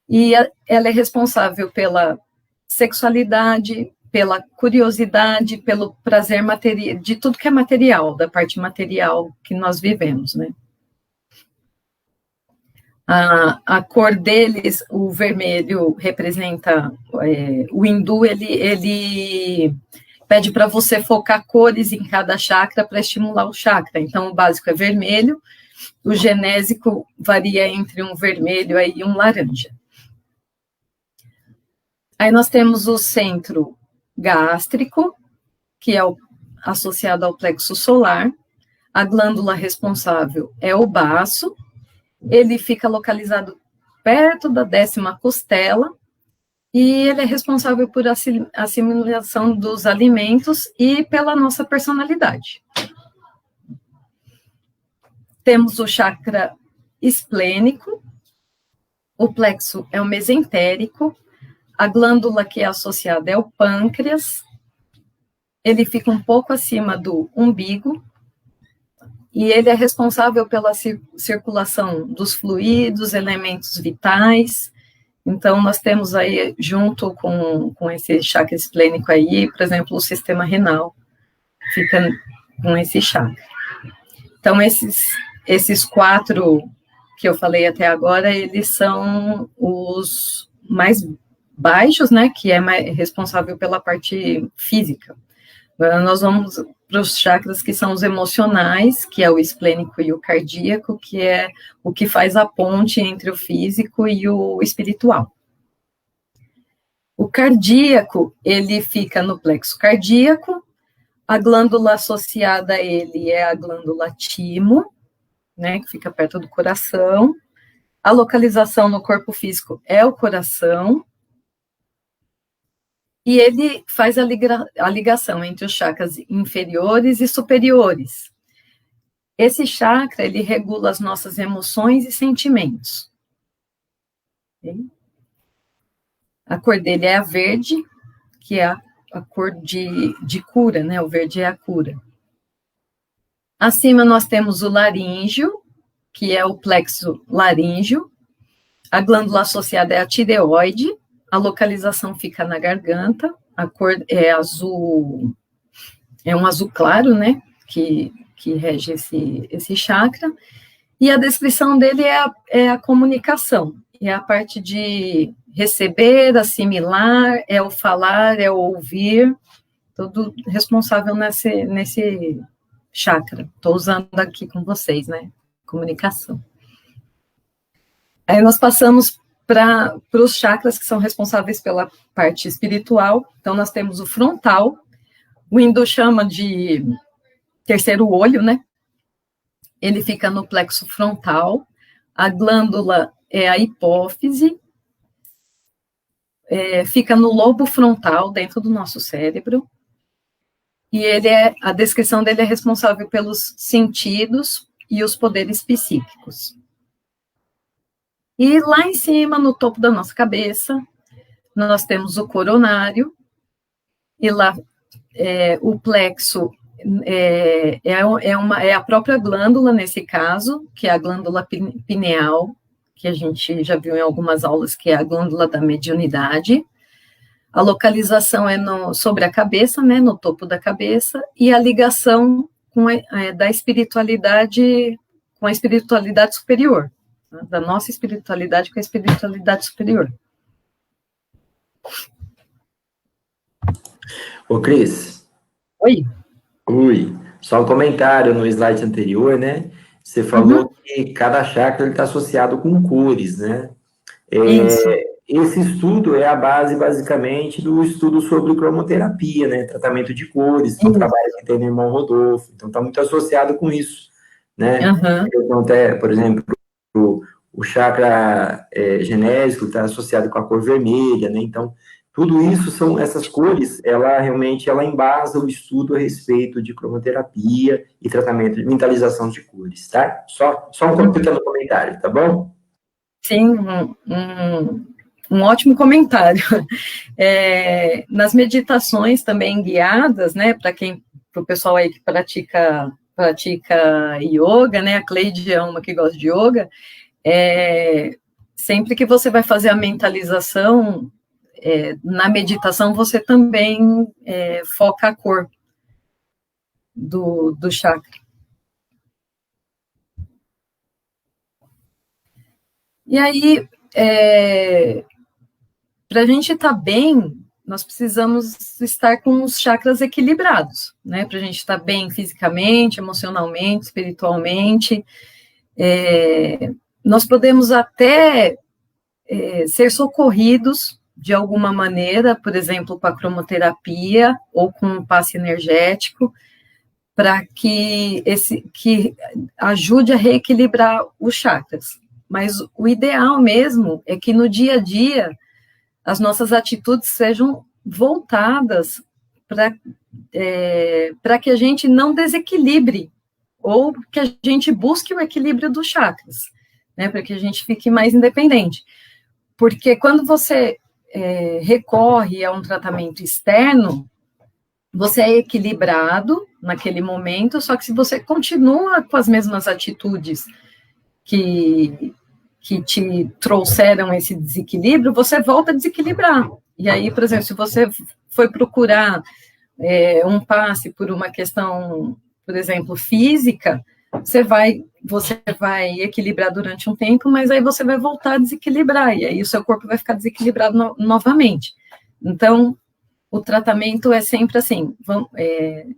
e ela é responsável pela sexualidade, pela curiosidade, pelo prazer material, de tudo que é material, da parte material que nós vivemos, né? A cor deles, o vermelho representa, o hindu, ele pede para você focar cores em cada chakra para estimular o chakra. Então, o básico é vermelho, o genésico varia entre um vermelho e um laranja. Aí nós temos o centro gástrico, que é associado ao plexo solar. A glândula responsável é o baço. Ele fica localizado perto da 10ª costela, e ele é responsável por assimilação dos alimentos e pela nossa personalidade. Temos o chakra esplênico, o plexo é o mesentérico, a glândula que é associada é o pâncreas, ele fica um pouco acima do umbigo, e ele é responsável pela circulação dos fluidos, elementos vitais. Então, nós temos aí, junto com esse chakra esplênico aí, por exemplo, o sistema renal fica com esse chakra. Então, esses 4 que eu falei até agora, eles são os mais baixos, né, que é responsável pela parte física. Agora nós vamos para os chakras que são os emocionais, que é o esplênico e o cardíaco, que é o que faz a ponte entre o físico e o espiritual. O cardíaco, ele fica no plexo cardíaco, a glândula associada a ele é a glândula timo, né, que fica perto do coração. A localização no corpo físico é o coração, e ele faz a ligação entre os chakras inferiores e superiores. Esse chakra, ele regula as nossas emoções e sentimentos. Okay? A cor dele é a verde, que é a cor de cura, né? O verde é a cura. Acima nós temos o laríngeo, que é o plexo laríngeo. A glândula associada é a tireoide. A localização fica na garganta, a cor é azul, é um azul claro, né, que rege esse chakra, e a descrição dele é a comunicação, é a parte de receber, assimilar, é o falar, é o ouvir, tudo responsável nesse chakra. Estou usando aqui com vocês, né, comunicação. Aí nós passamos para os chakras que são responsáveis pela parte espiritual. Então, nós temos o frontal, o hindu chama de terceiro olho, né? Ele fica no plexo frontal, a glândula é a hipófise, fica no lobo frontal, dentro do nosso cérebro, e a descrição dele é responsável pelos sentidos e os poderes psíquicos. E lá em cima, no topo da nossa cabeça, nós temos o coronário, e lá o plexo é a própria glândula, nesse caso, que é a glândula pineal, que a gente já viu em algumas aulas, que é a glândula da mediunidade. A localização é sobre a cabeça, né, no topo da cabeça, e a ligação da espiritualidade com a espiritualidade superior. Da nossa espiritualidade com a espiritualidade superior. Ô, Cris. Oi. Oi. Só um comentário no slide anterior, né? Você falou que cada chakra está associado com cores, né? Isso. Esse estudo é a base, basicamente, do estudo sobre cromoterapia, né? Tratamento de cores, que é um trabalho que tem no irmão Rodolfo. Então, está muito associado com isso, né? Então, por exemplo, o chakra genésico está associado com a cor vermelha, né? Então, tudo isso são essas cores, ela embasa o estudo a respeito de cromoterapia e tratamento de mentalização de cores, tá? Só um pequeno comentário, tá bom? Sim, um ótimo comentário. Nas meditações também guiadas, né, para o pessoal aí que pratica yoga, né, a Cleide é uma que gosta de yoga, sempre que você vai fazer a mentalização, na meditação você também foca a cor do chakra. E aí, para a gente estar bem, nós precisamos estar com os chakras equilibrados, né? Para a gente estar bem fisicamente, emocionalmente, espiritualmente. Nós podemos até ser socorridos de alguma maneira, por exemplo, com a cromoterapia ou com um passe energético, para que ajude a reequilibrar os chakras. Mas o ideal mesmo é que no dia a dia as nossas atitudes sejam voltadas para que a gente não desequilibre, ou que a gente busque o equilíbrio dos chakras, né, para que a gente fique mais independente. Porque quando você recorre a um tratamento externo, você é equilibrado naquele momento, só que se você continua com as mesmas atitudes que te trouxeram esse desequilíbrio, você volta a desequilibrar. E aí, por exemplo, se você foi procurar um passe por uma questão, por exemplo, física, você vai equilibrar durante um tempo, mas aí você vai voltar a desequilibrar, e aí o seu corpo vai ficar desequilibrado novamente. Então, o tratamento é sempre assim,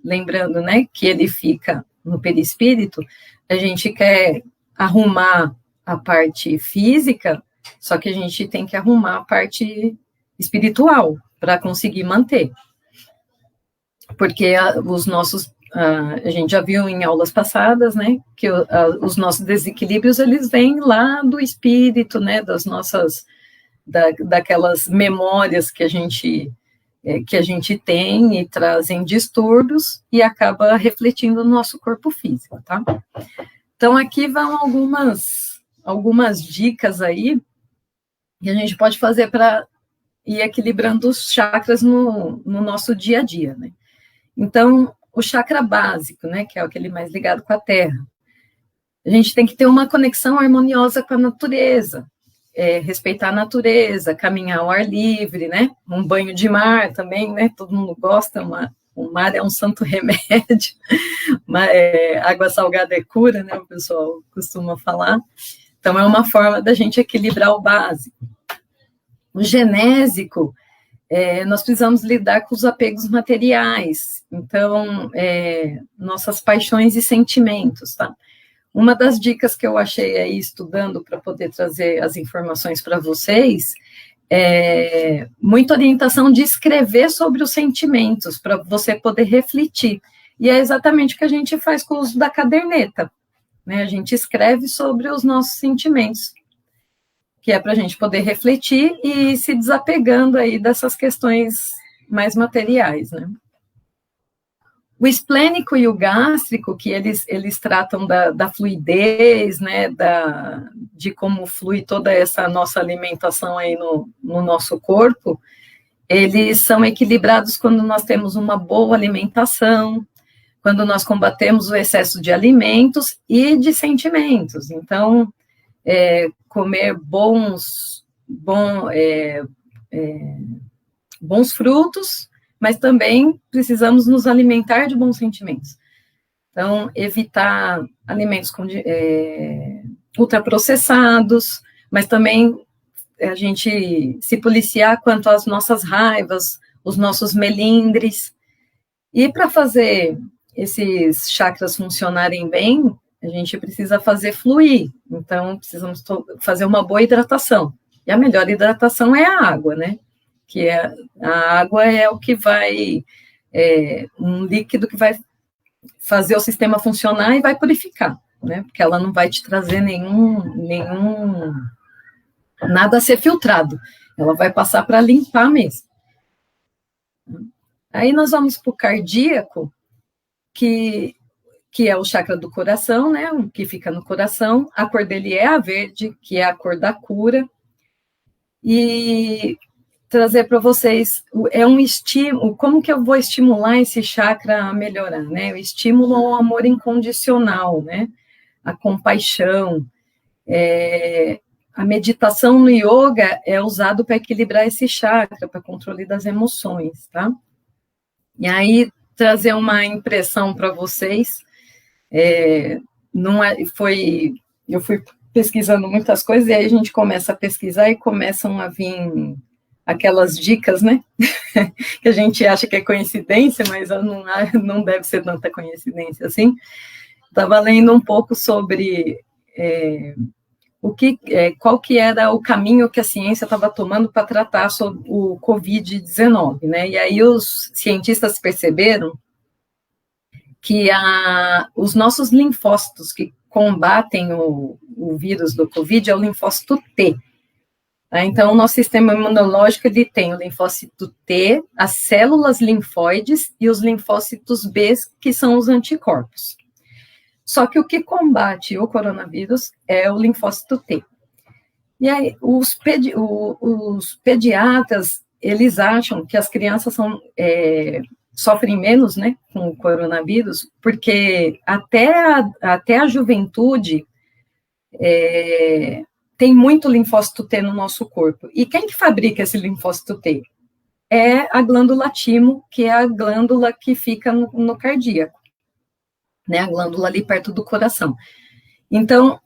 lembrando, né, que ele fica no perispírito, a gente quer arrumar a parte física, só que a gente tem que arrumar a parte espiritual para conseguir manter. Porque a gente já viu em aulas passadas, né, que os nossos desequilíbrios, eles vêm lá do espírito, né, daquelas memórias que a gente tem e trazem distúrbios e acaba refletindo no nosso corpo físico, tá? Então, aqui vão algumas dicas aí que a gente pode fazer para ir equilibrando os chakras no nosso dia a dia, né? Então, o chakra básico, né, que é aquele mais ligado com a terra, a gente tem que ter uma conexão harmoniosa com a natureza, respeitar a natureza, caminhar ao ar livre, né, um banho de mar também, né, todo mundo gosta, o mar é um santo remédio, água salgada é cura, né, o pessoal costuma falar, então é uma forma da gente equilibrar o básico. O genésico, nós precisamos lidar com os apegos materiais, então, nossas paixões e sentimentos, tá? Uma das dicas que eu achei aí, estudando para poder trazer as informações para vocês, muita orientação de escrever sobre os sentimentos, para você poder refletir, e é exatamente o que a gente faz com o uso da caderneta, né? A gente escreve sobre os nossos sentimentos, que é para a gente poder refletir e ir se desapegando aí dessas questões mais materiais, né? O esplênico e o gástrico, que eles tratam da fluidez, né, de como flui toda essa nossa alimentação aí no nosso corpo, eles são equilibrados quando nós temos uma boa alimentação, quando nós combatemos o excesso de alimentos e de sentimentos. Então, comer bons frutos, mas também precisamos nos alimentar de bons sentimentos. Então, evitar alimentos ultraprocessados, mas também a gente se policiar quanto às nossas raivas, os nossos melindres. E para fazer esses chakras funcionarem bem, a gente precisa fazer fluir. Então, precisamos fazer uma boa hidratação. E a melhor hidratação é a água, né? Que a água é o que vai, um líquido que vai fazer o sistema funcionar e vai purificar, né? Porque ela não vai te trazer nada a ser filtrado, ela vai passar para limpar mesmo. Aí nós vamos para o cardíaco, que é o chakra do coração, né? Que fica no coração, a cor dele é a verde, que é a cor da cura. e trazer para vocês, é um estímulo, como que eu vou estimular esse chakra a melhorar, né? O estímulo ao amor incondicional, né? A compaixão, a meditação no yoga é usado para equilibrar esse chakra, para controle das emoções, tá? E aí, trazer uma impressão para vocês, eu fui pesquisando muitas coisas, e aí a gente começa a pesquisar e começam a vir aquelas dicas, né, que a gente acha que é coincidência, mas não deve ser tanta coincidência assim. Estava lendo um pouco sobre qual que era o caminho que a ciência estava tomando para tratar sobre o Covid-19, né, e aí os cientistas perceberam que os nossos linfócitos que combatem o vírus do Covid é o linfócito T. Tá? Então, o nosso sistema imunológico, ele tem o linfócito T, as células linfóides e os linfócitos B, que são os anticorpos. Só que o que combate o coronavírus é o linfócito T. E aí, os pediatras, eles acham que as crianças sofrem menos, né, com o coronavírus, porque até a juventude tem muito linfócito T no nosso corpo. E quem que fabrica esse linfócito T? É a glândula timo, que é a glândula que fica no cardíaco, né, a glândula ali perto do coração. Então,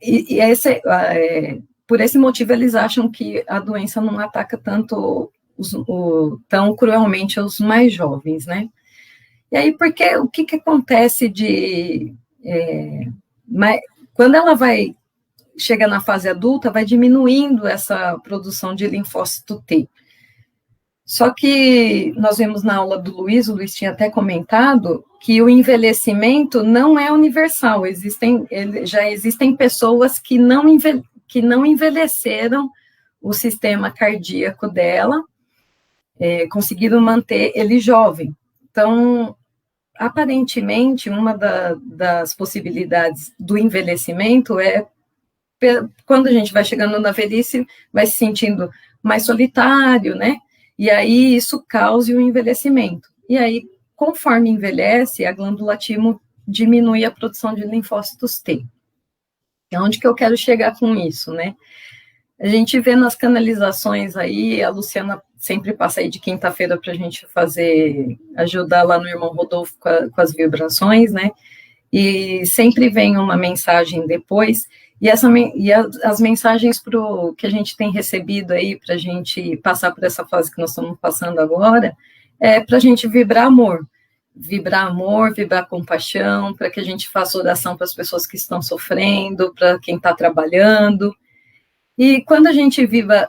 por esse motivo, eles acham que a doença não ataca tanto tão cruelmente os mais jovens, né? E aí, porque o que acontece quando ela chega na fase adulta, vai diminuindo essa produção de linfócito T. Só que nós vimos na aula do Luiz, o Luiz tinha até comentado, que o envelhecimento não é universal, já existem pessoas que não envelheceram o sistema cardíaco dela, conseguiram manter ele jovem. Então, aparentemente, uma das possibilidades do envelhecimento é quando a gente vai chegando na velhice, vai se sentindo mais solitário, né? E aí isso causa o envelhecimento. E aí, conforme envelhece, a glândula timo diminui a produção de linfócitos T. É onde que eu quero chegar com isso, né? A gente vê nas canalizações aí, a Luciana sempre passa aí de quinta-feira para a gente ajudar lá no irmão Rodolfo com as vibrações, né? E sempre vem uma mensagem depois, e as mensagens que a gente tem recebido aí para a gente passar por essa fase que nós estamos passando agora, é para a gente vibrar amor, vibrar compaixão, para que a gente faça oração para as pessoas que estão sofrendo, para quem está trabalhando. E quando a gente vibra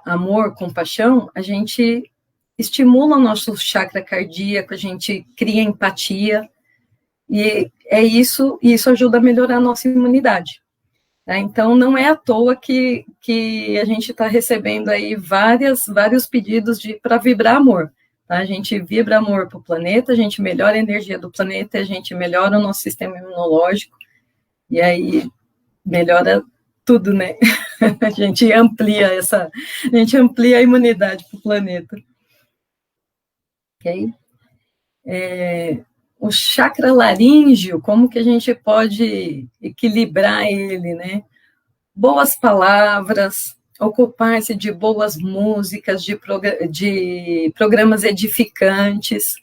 amor, compaixão, a gente estimula o nosso chakra cardíaco, a gente cria empatia, e isso ajuda a melhorar a nossa imunidade. Tá? Então, não é à toa que a gente está recebendo aí vários pedidos para vibrar amor. Tá? A gente vibra amor para o planeta, a gente melhora a energia do planeta, a gente melhora o nosso sistema imunológico, e aí melhora tudo, né? A gente amplia a imunidade para o planeta. Ok? O chakra laríngeo, como que a gente pode equilibrar ele, né? Boas palavras, ocupar-se de boas músicas, de programas edificantes.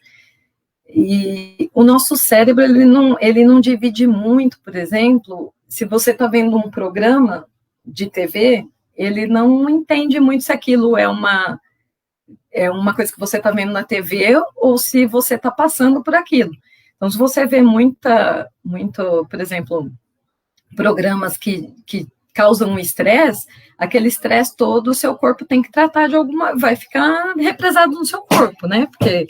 E o nosso cérebro, ele não divide muito, por exemplo, se você está vendo um programa de TV, ele não entende muito se aquilo é uma coisa que você está vendo na TV ou se você está passando por aquilo. Então, se você vê muito, por exemplo, programas que causam estresse, aquele estresse todo o seu corpo tem que tratar vai ficar represado no seu corpo, né? Porque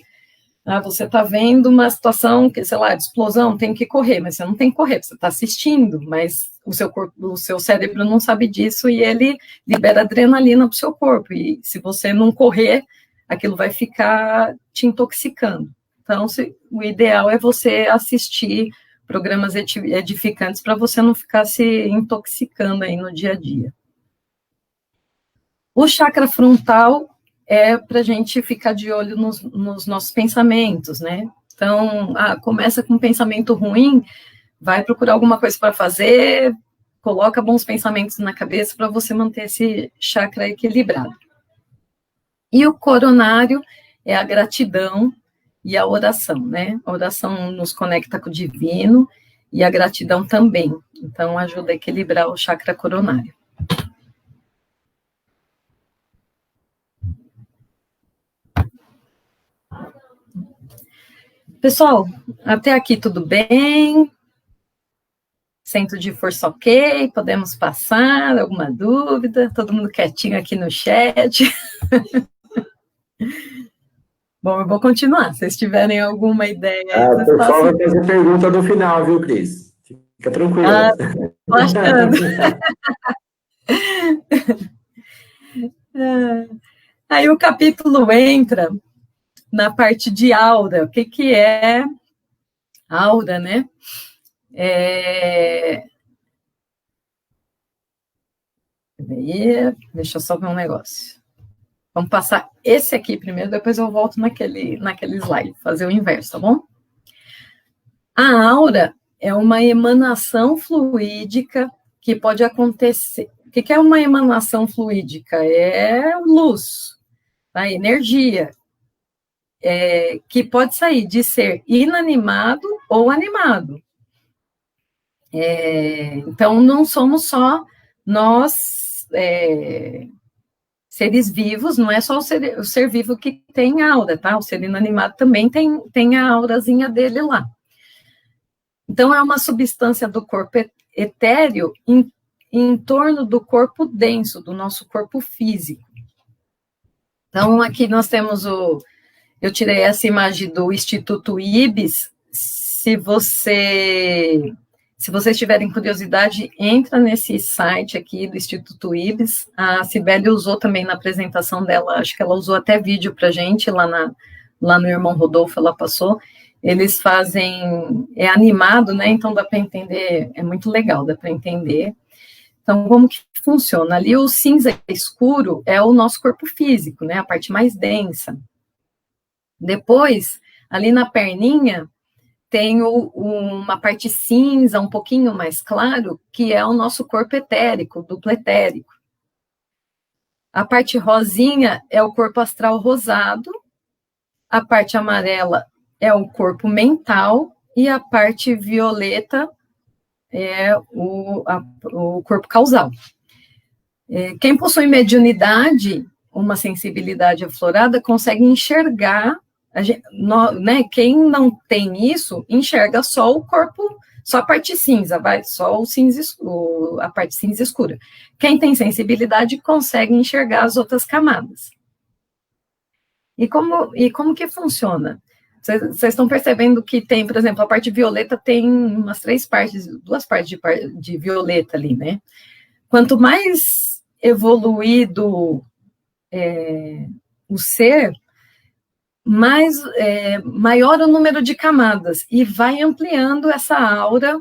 você está vendo uma situação que, sei lá, de explosão, tem que correr, mas você não tem que correr, você está assistindo, mas o seu cérebro não sabe disso e ele libera adrenalina para o seu corpo, e se você não correr, aquilo vai ficar te intoxicando. Então, o ideal é você assistir programas edificantes para você não ficar se intoxicando aí no dia a dia. O chakra frontal é para a gente ficar de olho nos nossos pensamentos, né? Então, começa com um pensamento ruim, vai procurar alguma coisa para fazer, coloca bons pensamentos na cabeça para você manter esse chakra equilibrado. E o coronário é a gratidão e a oração, né? A oração nos conecta com o divino e a gratidão também. Então, ajuda a equilibrar o chakra coronário. Pessoal, até aqui tudo bem? Centro de força ok? Podemos passar? Alguma dúvida? Todo mundo quietinho aqui no chat. Bom, eu vou continuar. Se vocês tiverem alguma ideia... O pessoal vai fazer pergunta no final, viu, Cris? Fica tranquila. Tô achando. Aí o capítulo entra na parte de aura. O que é aura, né? Deixa eu só ver um negócio. Vamos passar esse aqui primeiro, depois eu volto naquele slide, fazer o inverso, tá bom? A aura é uma emanação fluídica que pode acontecer. O que é uma emanação fluídica? É luz, tá? Energia, que pode sair de ser inanimado ou animado. Então, não somos só nós, seres vivos, não é só o ser vivo que tem aura, tá? O ser inanimado também tem a aurazinha dele lá. Então, é uma substância do corpo etéreo em torno do corpo denso, do nosso corpo físico. Então, aqui nós temos eu tirei essa imagem do Instituto Ibis. Se vocês tiverem curiosidade, entra nesse site aqui do Instituto Ibis. A Cibele usou também na apresentação dela, acho que ela usou até vídeo para a gente, lá no Irmão Rodolfo, ela passou. Eles fazem, animado, né, então dá para entender, é muito legal, dá para entender. Então, como que funciona? Ali o cinza escuro é o nosso corpo físico, né, a parte mais densa. Depois, ali na perninha, tem uma parte cinza, um pouquinho mais claro, que é o nosso corpo etérico, duplo etérico. A parte rosinha é o corpo astral rosado, a parte amarela é o corpo mental, e a parte violeta é o corpo causal. Quem possui mediunidade, uma sensibilidade aflorada, consegue enxergar. Né, quem não tem isso, enxerga só o corpo, só a parte cinza, só a parte cinza escura. Quem tem sensibilidade consegue enxergar as outras camadas. E como que funciona? Vocês estão percebendo que tem, por exemplo, a parte violeta tem duas partes de violeta ali, né? Quanto mais evoluído o ser, maior o número de camadas, e vai ampliando essa aura,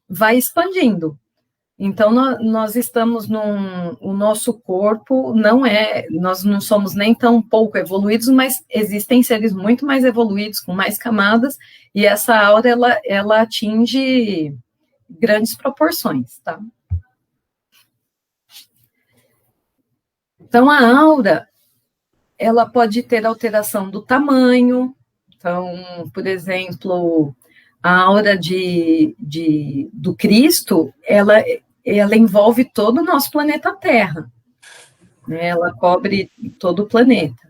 vai expandindo. Então, nós estamos o nosso corpo nós não somos nem tão pouco evoluídos, mas existem seres muito mais evoluídos, com mais camadas, e essa aura, ela atinge grandes proporções, tá? Então, a aura, ela pode ter alteração do tamanho. Então, por exemplo, a aura do Cristo, ela envolve todo o nosso planeta Terra, né? Ela cobre todo o planeta.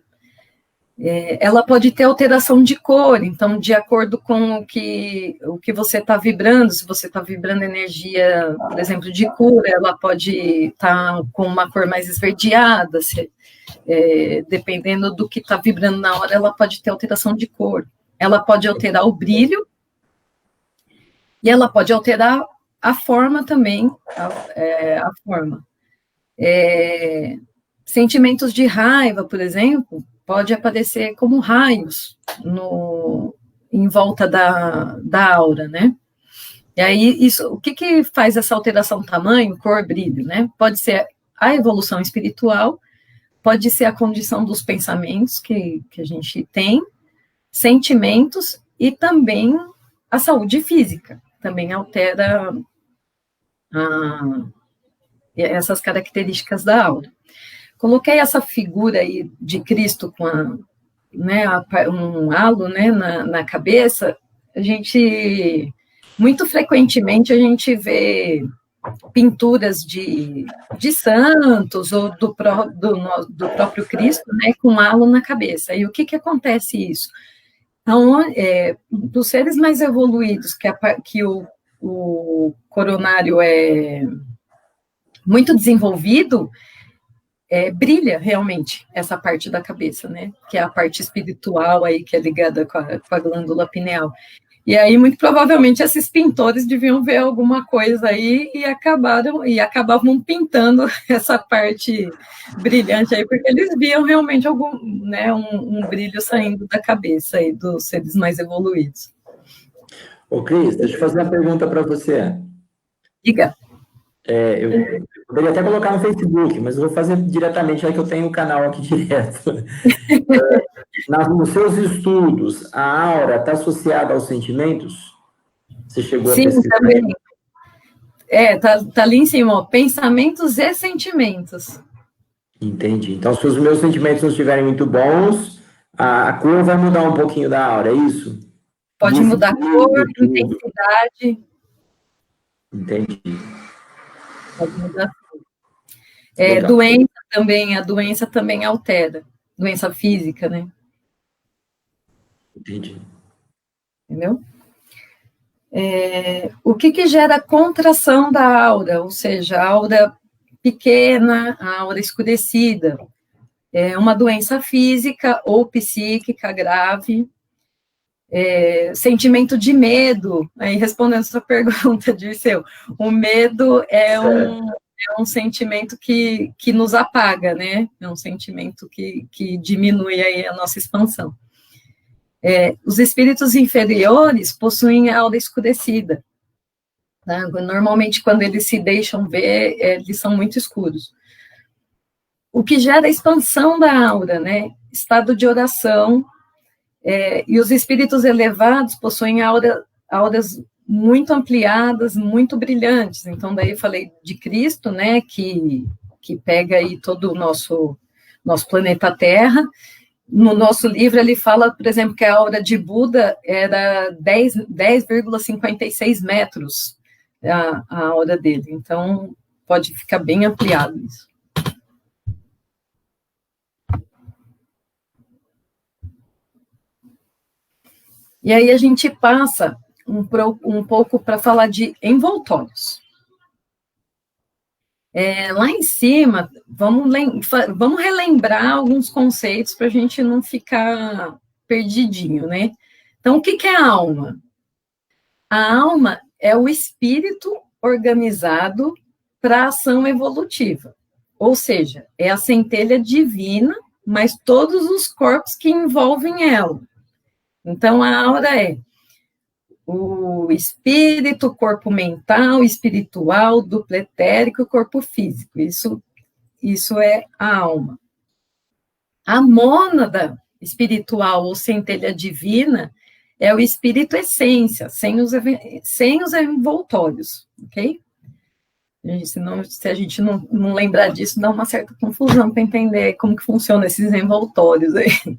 Ela pode ter alteração de cor, então, de acordo com o que você está vibrando, se você está vibrando energia, por exemplo, de cura, ela pode estar com uma cor mais esverdeada, dependendo do que está vibrando na hora, ela pode ter alteração de cor. Ela pode alterar o brilho, e ela pode alterar a forma também, a forma. Sentimentos de raiva, por exemplo, pode aparecer como raios em volta da aura, né? E aí, o que faz essa alteração tamanho, cor, brilho, né? Pode ser a evolução espiritual, pode ser a condição dos pensamentos que a gente tem, sentimentos e também a saúde física, também altera essas características da aura. Coloquei essa figura aí de Cristo com um halo, né, na cabeça. Muito frequentemente a gente vê pinturas de santos ou do próprio Cristo, né, com halo na cabeça. E o que acontece isso? Então, dos seres mais evoluídos, que o coronário é muito desenvolvido, brilha realmente essa parte da cabeça, né? Que é a parte espiritual aí, que é ligada com a glândula pineal. E aí, muito provavelmente, esses pintores deviam ver alguma coisa aí e acabavam pintando essa parte brilhante aí, porque eles viam realmente um brilho saindo da cabeça aí dos seres mais evoluídos. Ô, Cris, deixa eu fazer uma pergunta para você. Diga. Eu poderia até colocar no Facebook, mas eu vou fazer diretamente, já que eu tenho o canal aqui direto. Nos seus estudos, a aura está associada aos sentimentos? Você chegou a pesquisar? Sim, também. Tá ali em cima, ó, pensamentos e sentimentos. Entendi. Então, se os meus sentimentos não estiverem muito bons, a cor vai mudar um pouquinho da aura, é isso? Pode mudar a cor, intensidade. Entendi. Pode mudar tudo. A doença também altera. Doença física, né? Entendi. Entendeu? O que gera contração da aura? Ou seja, a aura pequena, a aura escurecida. É uma doença física ou psíquica grave. Sentimento de medo. Aí, respondendo a sua pergunta, Dirceu, o medo é um sentimento que nos apaga, né? É um sentimento que diminui aí a nossa expansão. Os espíritos inferiores possuem a aura escurecida. Né? Normalmente, quando eles se deixam ver, eles são muito escuros. O que gera a expansão da aura, né? Estado de oração. E os espíritos elevados possuem auras muito ampliadas, muito brilhantes. Então, daí eu falei de Cristo, né, que pega aí todo o nosso planeta Terra. No nosso livro, ele fala, por exemplo, que a aura de Buda era 10,56 metros, a aura dele. Então, pode ficar bem ampliado isso. E aí a gente passa um pouco para falar de envoltórios. Lá em cima, vamos relembrar alguns conceitos para a gente não ficar perdidinho, né? Então, o que é a alma? A alma é o espírito organizado para a ação evolutiva, ou seja, é a centelha divina, mas todos os corpos que envolvem ela. Então, a aura é o espírito, corpo mental, espiritual, duplo etérico e corpo físico. Isso é a alma. A mônada espiritual ou centelha divina é o espírito essência, sem os envoltórios, ok? Senão, se a gente não lembrar disso, dá uma certa confusão para entender como que funcionam esses envoltórios aí.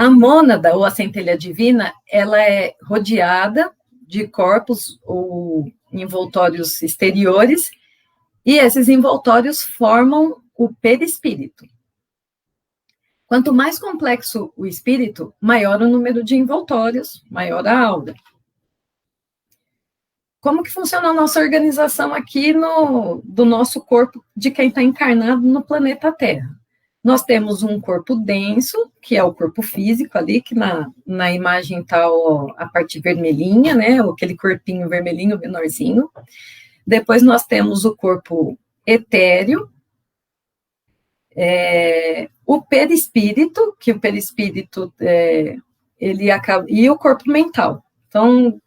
A mônada, ou a centelha divina, ela é rodeada de corpos ou envoltórios exteriores, e esses envoltórios formam o perispírito. Quanto mais complexo o espírito, maior o número de envoltórios, maior a aura. Como que funciona a nossa organização aqui do nosso corpo, de quem está encarnado no planeta Terra? Nós temos um corpo denso, que é o corpo físico ali, que na imagem está a parte vermelhinha, né? Aquele corpinho vermelhinho menorzinho. Depois nós temos o corpo etéreo, o perispírito, que o perispírito ele acaba, e o corpo mental. Então,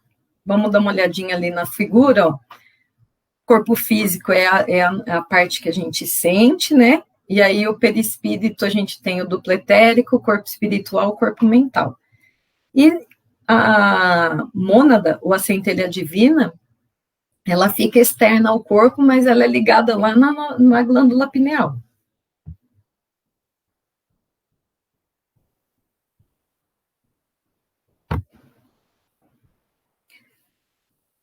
vamos dar uma olhadinha ali na figura, ó. Corpo físico é a parte que a gente sente, né? E aí o perispírito, a gente tem o duplo etérico, o corpo espiritual, o corpo mental. E a mônada, ou a centelha divina, ela fica externa ao corpo, mas ela é ligada lá na glândula pineal.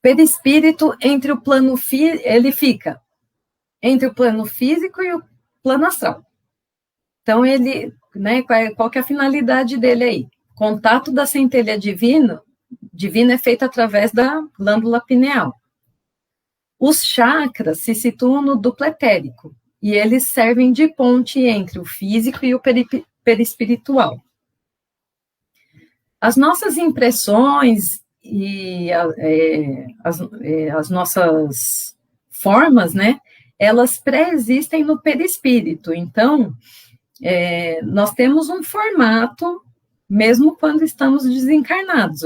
Perispírito entre o plano ele fica entre o plano físico e o plano astral. Então, ele, né, qual que é a finalidade dele aí? Contato da centelha divina é feito através da glândula pineal. Os chakras se situam no duplo etérico, e eles servem de ponte entre o físico e o perispiritual. As nossas impressões e as nossas formas, né, elas pré-existem no perispírito. Então, nós temos um formato, mesmo quando estamos desencarnados.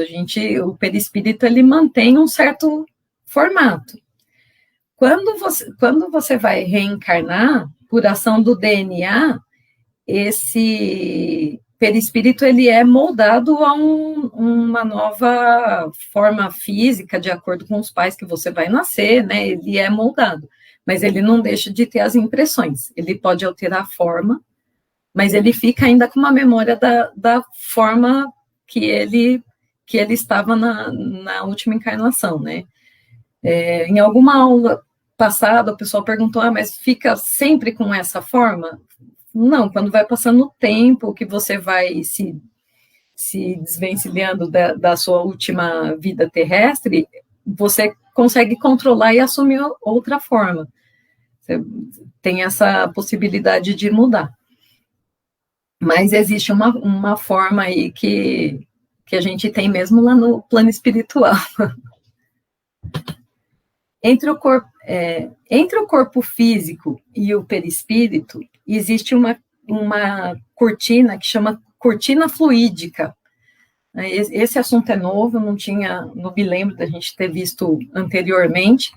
O perispírito, ele mantém um certo formato. Quando você vai reencarnar, por ação do DNA, esse perispírito, ele é moldado a uma nova forma física, de acordo com os pais que você vai nascer, né? Ele é moldado, mas ele não deixa de ter as impressões. Ele pode alterar a forma, mas ele fica ainda com uma memória da forma que ele estava na última encarnação, né? Em alguma aula passada, o pessoal perguntou, mas fica sempre com essa forma? Não, quando vai passando o tempo, que você vai se desvencilhando da sua última vida terrestre, você consegue controlar e assumir outra forma. Você tem essa possibilidade de mudar. Mas existe uma forma aí que a gente tem mesmo lá no plano espiritual. Entre o corpo físico e o perispírito, existe uma cortina que chama cortina fluídica. Esse assunto é novo, não me lembro da gente ter visto anteriormente,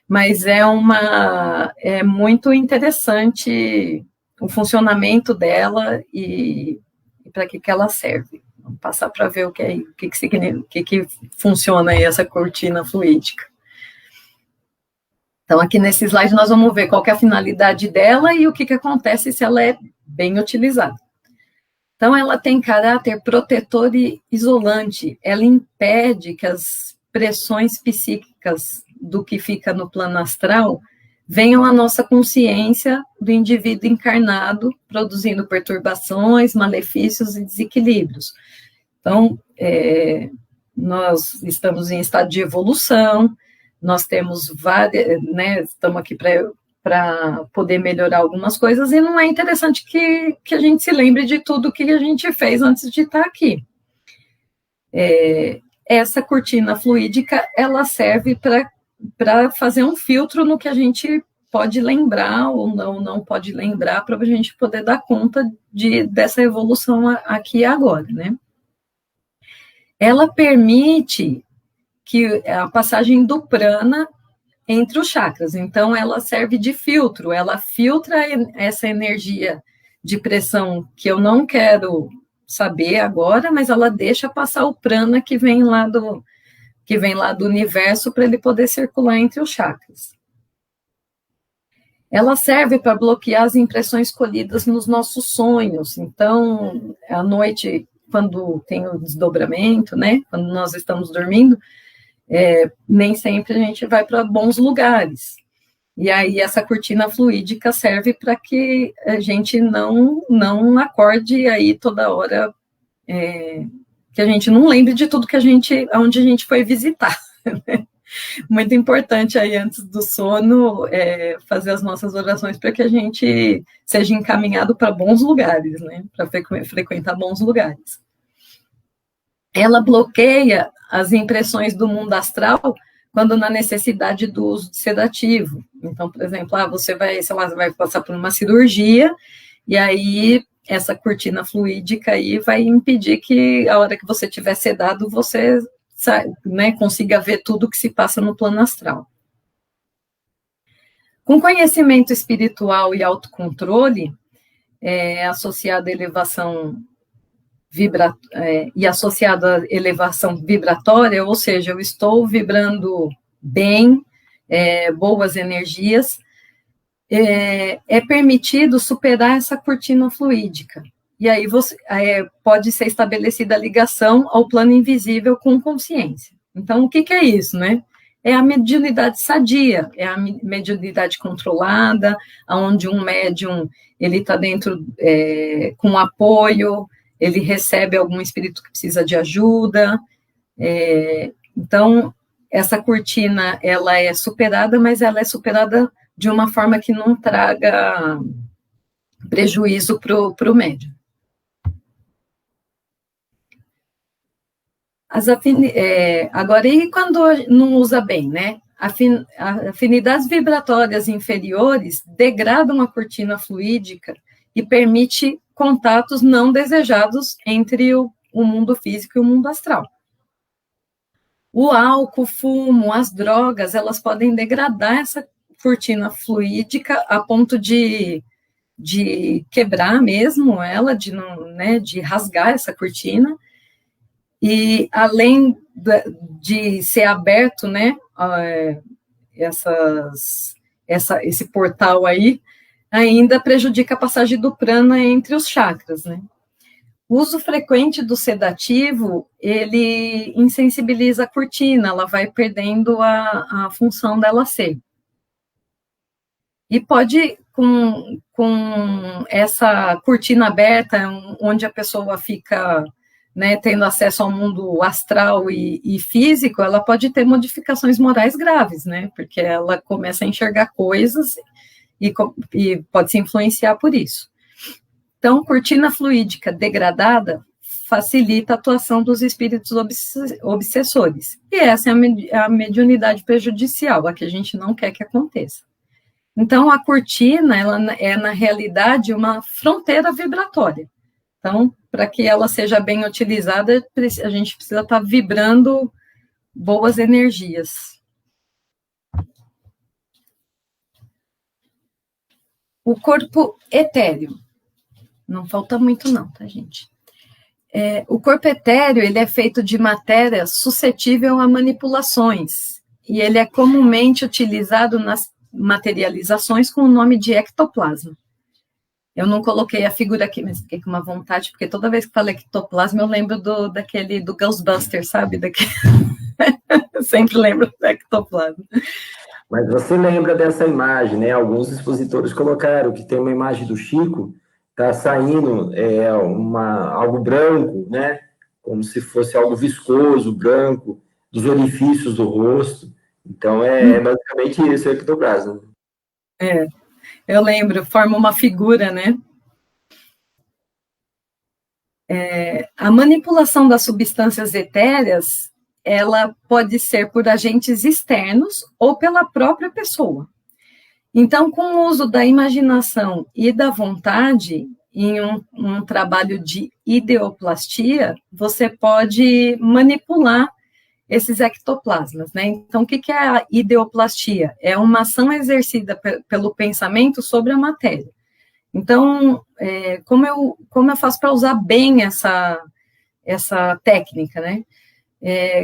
mas é muito interessante o funcionamento dela e para que ela serve. Vamos passar para ver o que funciona aí essa cortina fluídica. Então, aqui nesse slide, nós vamos ver qual que é a finalidade dela e o que acontece se ela é bem utilizada. Então, ela tem caráter protetor e isolante. Ela impede que as pressões psíquicas do que fica no plano astral venham à nossa consciência do indivíduo encarnado, produzindo perturbações, malefícios e desequilíbrios. Então, nós estamos em estado de evolução, nós temos várias, né, estamos aqui para poder melhorar algumas coisas, e não é interessante que a gente se lembre de tudo que a gente fez antes de estar aqui. Essa cortina fluídica, ela serve para fazer um filtro no que a gente pode lembrar ou não pode lembrar, para a gente poder dar conta dessa evolução aqui e agora, né? Ela permite que a passagem do prana entre os chakras, então ela serve de filtro, ela filtra essa energia de pressão que eu não quero saber agora, mas ela deixa passar o prana que vem lá do universo para ele poder circular entre os chakras. Ela serve para bloquear as impressões colhidas nos nossos sonhos. Então, à noite, quando tem o desdobramento, né, quando nós estamos dormindo, nem sempre a gente vai para bons lugares. E aí essa cortina fluídica serve para que a gente não acorde aí toda hora, que a gente não lembre de tudo onde a gente foi visitar. Né? Muito importante aí antes do sono fazer as nossas orações para que a gente seja encaminhado para bons lugares, né? Para frequentar bons lugares. Ela bloqueia as impressões do mundo astral quando na necessidade do uso de sedativo. Então, por exemplo, você vai passar por uma cirurgia, e aí essa cortina fluídica aí vai impedir que a hora que você estiver sedado, você né, consiga ver tudo que se passa no plano astral. Com conhecimento espiritual e autocontrole, associado à elevação e associado à elevação vibratória, ou seja, eu estou vibrando bem, boas energias, é permitido superar essa cortina fluídica. E aí pode ser estabelecida a ligação ao plano invisível com consciência. Então, o que é isso, né? É a mediunidade sadia, é a mediunidade controlada, onde um médium ele está dentro com apoio, ele recebe algum espírito que precisa de ajuda. Então, essa cortina, ela é superada, mas ela é superada de uma forma que não traga prejuízo para o médium. Agora, e quando não usa bem, né? Afinidades vibratórias inferiores degradam a cortina fluídica e permite contatos não desejados entre o mundo físico e o mundo astral. O álcool, o fumo, as drogas, elas podem degradar essa cortina fluídica a ponto de quebrar mesmo ela, de rasgar essa cortina. E além de ser aberto, né, esse portal aí, ainda prejudica a passagem do prana entre os chakras, né? O uso frequente do sedativo, ele insensibiliza a cortina, ela vai perdendo a função dela ser. E pode, com essa cortina aberta, onde a pessoa fica, né, tendo acesso ao mundo astral e físico, ela pode ter modificações morais graves, né? Porque ela começa a enxergar coisas e pode se influenciar por isso. Então, cortina fluídica degradada facilita a atuação dos espíritos obsessores. E essa é a mediunidade prejudicial, a que a gente não quer que aconteça. Então, a cortina, ela é, na realidade, uma fronteira vibratória. Então, para que ela seja bem utilizada, a gente precisa estar vibrando boas energias. O corpo etéreo. Não falta muito não, tá, gente? O corpo etéreo, ele é feito de matéria suscetível a manipulações, e ele é comumente utilizado nas materializações com o nome de ectoplasma. Eu não coloquei a figura aqui, mas fiquei com uma vontade, porque toda vez que falo ectoplasma, eu lembro do Ghostbusters, sabe? Eu sempre lembro do ectoplasma. Mas você lembra dessa imagem, né? Alguns expositores colocaram que tem uma imagem do Chico, tá saindo algo branco, né? Como se fosse algo viscoso, branco, dos orifícios do rosto. Então, basicamente isso, é ectoplasma. Eu lembro, forma uma figura, né? A manipulação das substâncias etéreas, ela pode ser por agentes externos ou pela própria pessoa. Então, com o uso da imaginação e da vontade, em um trabalho de ideoplastia, você pode manipular esses ectoplasmas, né? Então, o que é a ideoplastia? É uma ação exercida pelo pensamento sobre a matéria. Então, como eu faço para usar bem essa técnica, né?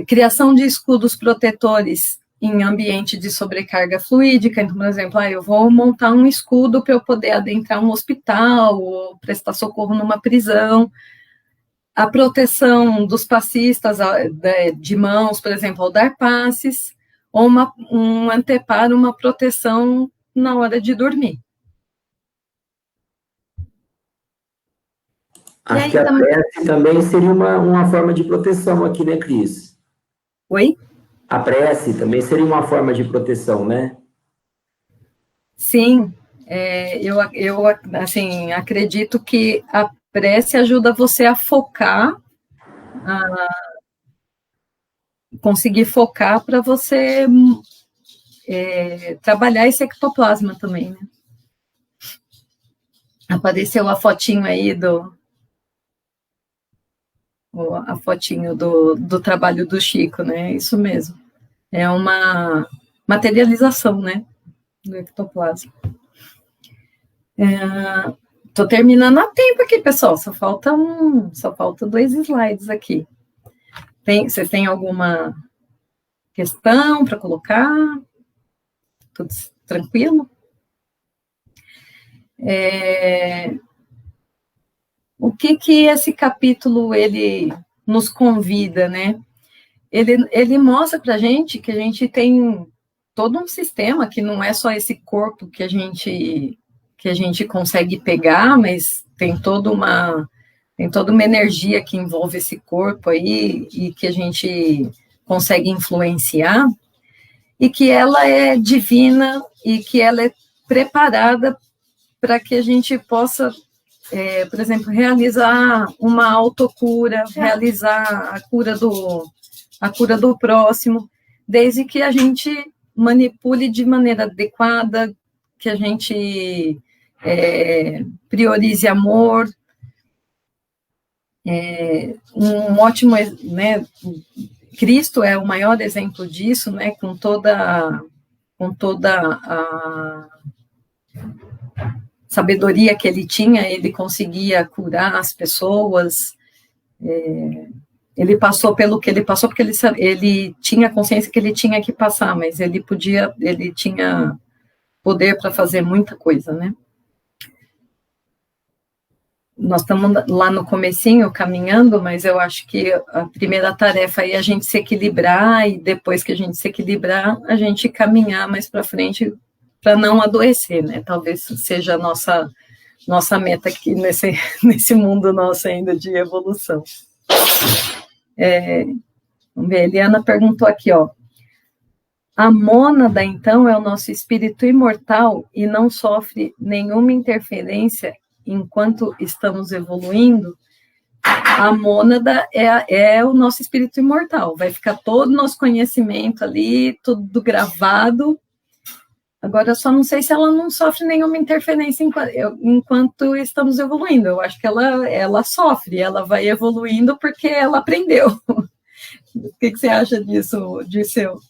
Criação de escudos protetores em ambiente de sobrecarga fluídica. Então, por exemplo, eu vou montar um escudo para eu poder adentrar um hospital ou prestar socorro numa prisão. A proteção dos passistas de mãos, por exemplo, ao dar passes, ou um anteparo, uma proteção na hora de dormir. Acho que a prece também seria uma forma de proteção aqui, né, Cris? Oi? A prece também seria uma forma de proteção, né? Sim, eu assim, acredito que a prece ajuda você a focar, conseguir focar para você trabalhar esse ectoplasma também, né? Apareceu a fotinho aí a fotinho do trabalho do Chico, né? Isso mesmo. É uma materialização, né? Do ectoplasma. Tô terminando a tempo aqui, pessoal. Só falta 2 slides aqui. Vocês têm alguma questão para colocar? Tudo tranquilo? O que esse capítulo ele nos convida, né? Ele mostra para a gente que a gente tem todo um sistema, que não é só esse corpo que a gente consegue pegar, mas tem toda uma energia que envolve esse corpo aí e que a gente consegue influenciar, e que ela é divina e que ela é preparada para que a gente possa, por exemplo, realizar uma autocura, realizar a cura do próximo, desde que a gente manipule de maneira adequada, que a gente priorize amor. Um ótimo, né? Cristo é o maior exemplo disso, né? Com toda a sabedoria que ele tinha, ele conseguia curar as pessoas. Ele passou pelo que ele passou porque ele tinha consciência que ele tinha que passar, mas ele tinha poder para fazer muita coisa, né? Nós estamos lá no comecinho, caminhando, mas eu acho que a primeira tarefa é a gente se equilibrar, e depois que a gente se equilibrar, a gente caminhar mais para frente para não adoecer, né? Talvez seja a nossa meta aqui nesse mundo nosso ainda de evolução. Vamos ver, a Eliana perguntou aqui, ó. A mônada, então, é o nosso espírito imortal e não sofre nenhuma interferência enquanto estamos evoluindo? A mônada é o nosso espírito imortal, vai ficar todo o nosso conhecimento ali, tudo gravado. Agora, só não sei se ela não sofre nenhuma interferência enquanto estamos evoluindo. Eu acho que ela sofre, ela vai evoluindo porque ela aprendeu. O que você acha disso, Dirceu?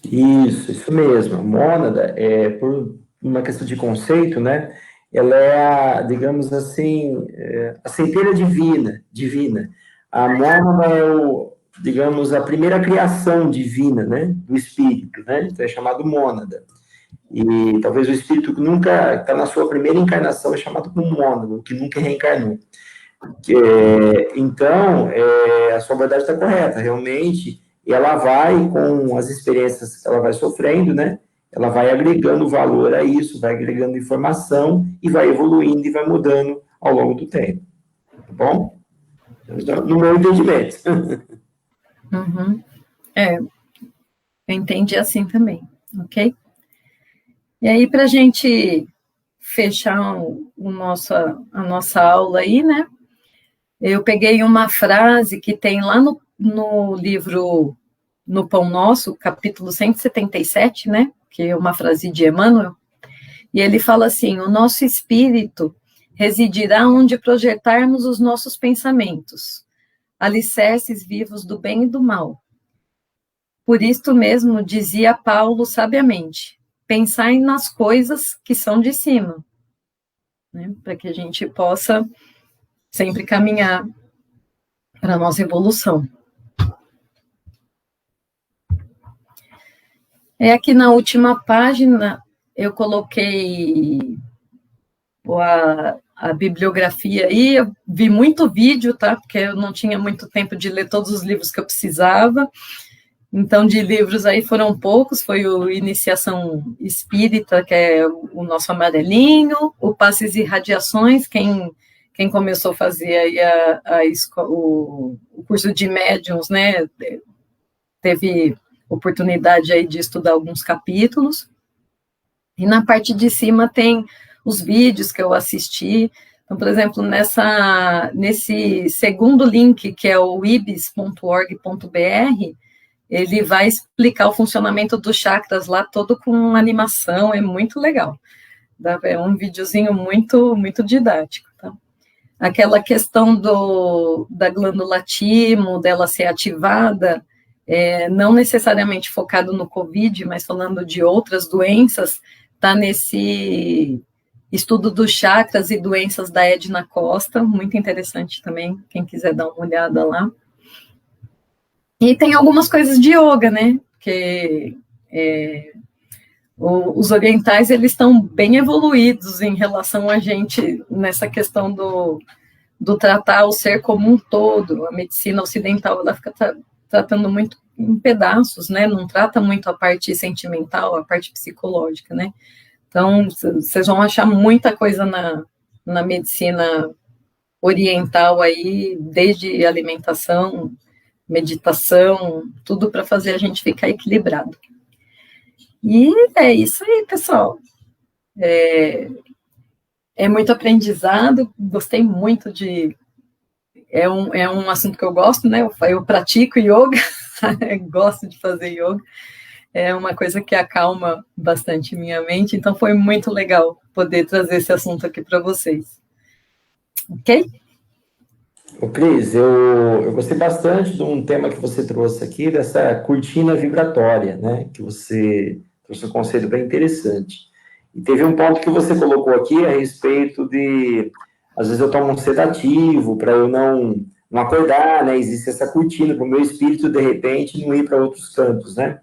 Isso mesmo. A mônada, por uma questão de conceito, né? Ela é, digamos assim, a centelha divina. A mônada é, digamos, a primeira criação divina, né, do espírito, né, então é chamado mônada. E talvez o espírito que nunca está na sua primeira encarnação é chamado como mônada, que nunca reencarnou. Então, a sua verdade está correta, realmente, ela vai, com as experiências que ela vai sofrendo, né, ela vai agregando valor a isso, vai agregando informação e vai evoluindo e vai mudando ao longo do tempo. Tá bom? No meu entendimento. Uhum. Eu entendi assim também, ok? E aí, para a gente fechar a nossa aula aí, né? Eu peguei uma frase que tem lá no livro No Pão Nosso, capítulo 177, né? Que é uma frase de Emmanuel, e ele fala assim: o nosso espírito residirá onde projetarmos os nossos pensamentos, alicerces vivos do bem e do mal. Por isto mesmo, dizia Paulo sabiamente, pensai nas coisas que são de cima, né, para que a gente possa sempre caminhar para a nossa evolução. Aqui na última página, eu coloquei a bibliografia aí, eu vi muito vídeo, tá? Porque eu não tinha muito tempo de ler todos os livros que eu precisava. Então, de livros aí foram poucos, foi o Iniciação Espírita, que é o nosso amarelinho, o Passes e Radiações, quem começou a fazer aí o curso de médiuns, né, teve oportunidade aí de estudar alguns capítulos. E na parte de cima tem os vídeos que eu assisti. Então, por exemplo, nesse segundo link, que é o ibis.org.br, ele vai explicar o funcionamento dos chakras lá, todo com animação, é muito legal. É um videozinho muito, muito didático, tá? Aquela questão da glândula timo, dela ser ativada, não necessariamente focado no COVID, mas falando de outras doenças, está nesse estudo dos chakras e doenças da Edna Costa, muito interessante também, quem quiser dar uma olhada lá. E tem algumas coisas de yoga, né? Que os orientais, eles estão bem evoluídos em relação a gente nessa questão do tratar o ser como um todo. A medicina ocidental, ela fica tratando muito em pedaços, né? Não trata muito a parte sentimental, a parte psicológica, né? Então, vocês vão achar muita coisa na medicina oriental aí, desde alimentação, meditação, tudo para fazer a gente ficar equilibrado. E é isso aí, pessoal. É muito aprendizado, gostei muito de... É um assunto que eu gosto, né? Eu pratico yoga, gosto de fazer yoga. É uma coisa que acalma bastante minha mente, então foi muito legal poder trazer esse assunto aqui para vocês. Ok? Ô, Cris, eu gostei bastante de um tema que você trouxe aqui, dessa cortina vibratória, né? Que você trouxe um conceito bem interessante. E teve um ponto que você colocou aqui a respeito de, às vezes eu tomo um sedativo para eu não acordar, né? Existe essa cortina para o meu espírito, de repente, não ir para outros campos, né?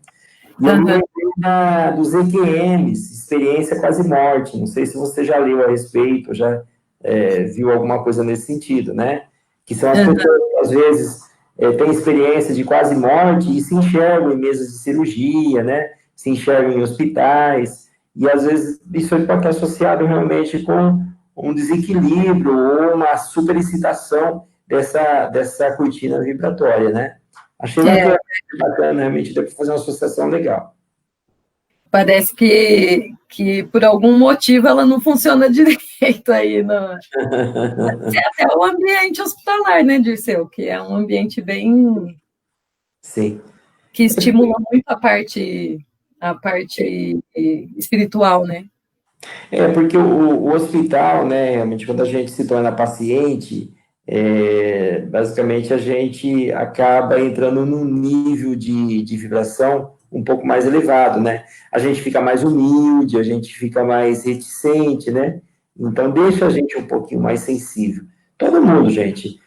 E eu me lembrei dos EQMs, experiência quase morte. Não sei se você já leu a respeito, já viu alguma coisa nesse sentido, né? Que são as pessoas que, às vezes, têm experiência de quase morte e se enxergam em mesas de cirurgia, né? Se enxergam em hospitais, e, às vezes, isso pode estar associado realmente com um desequilíbrio ou uma superexcitação dessa cortina vibratória, né? Achei bacana, realmente, dá para fazer uma associação legal. Parece que por algum motivo ela não funciona direito aí. Até o ambiente hospitalar, né, Dirceu? Que é um ambiente bem... Sim. Que estimula muito a parte espiritual, né? Porque o hospital, né, realmente, quando a gente se torna paciente, basicamente a gente acaba entrando num nível de vibração um pouco mais elevado, né? A gente fica mais humilde, a gente fica mais reticente, né? Então, deixa a gente um pouquinho mais sensível. Todo mundo, gente.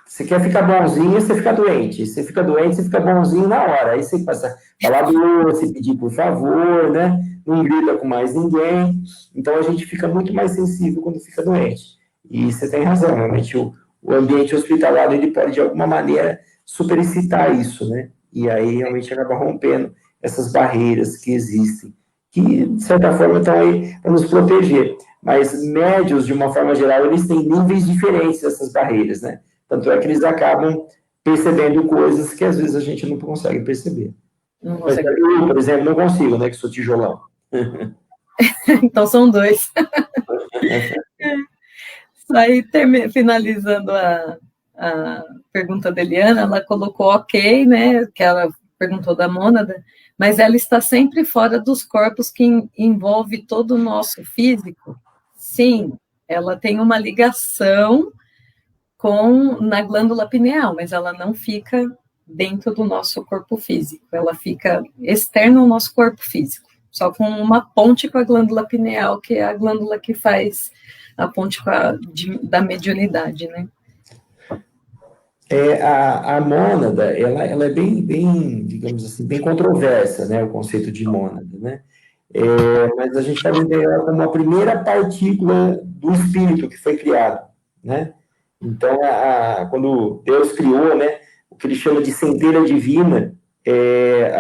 Você quer ficar bonzinho, você fica doente. Você fica doente, você fica bonzinho na hora. Aí você passa a falar doce, pedir por favor, né? Não grita com mais ninguém. Então, a gente fica muito mais sensível quando fica doente. E você tem razão, realmente, o ambiente hospitalar, ele pode, de alguma maneira, superexcitar isso, né? E aí, realmente, acaba rompendo essas barreiras que existem, que, de certa forma, estão aí para nos proteger. Mas médios, de uma forma geral, eles têm níveis diferentes dessas barreiras, né? Tanto é que eles acabam percebendo coisas que, às vezes, a gente não consegue perceber. Não consegue. Eu, por exemplo, não consigo, né? Que sou tijolão. Então, são dois. Aí, finalizando a pergunta da Eliana, ela colocou ok, né, que ela perguntou da mônada, mas ela está sempre fora dos corpos que envolve todo o nosso físico. Sim, ela tem uma ligação na glândula pineal, mas ela não fica dentro do nosso corpo físico, ela fica externa ao nosso corpo físico, só com uma ponte com a glândula pineal, que é a glândula que faz a ponte da mediunidade, né? A mônada, ela é bem, digamos assim, bem controversa, né, o conceito de mônada, né? Mas a gente está vendo ela como a primeira partícula do espírito que foi criado, né? Então, quando Deus criou, né, o que ele chama de centelha divina,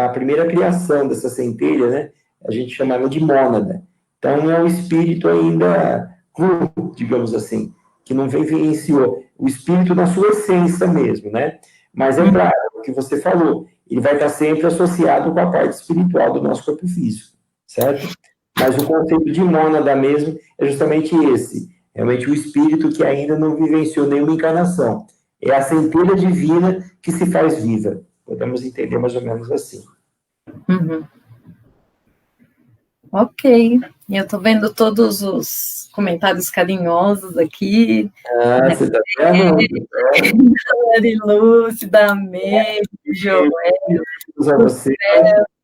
a primeira criação dessa centelha, né, a gente chamava de mônada. Então, é um espírito ainda cru, digamos assim, que não vivenciou o espírito na sua essência mesmo, né? Mas é claro, o que você falou, ele vai estar sempre associado com a parte espiritual do nosso corpo físico, certo? Mas o conceito de mônada mesmo é justamente esse, realmente o espírito que ainda não vivenciou nenhuma encarnação. É a centelha divina que se faz viva. Podemos entender mais ou menos assim. Uhum. Ok, eu estou vendo todos os comentários carinhosos aqui. Você está vendo? Marilúcia, Damei, Joel. A você.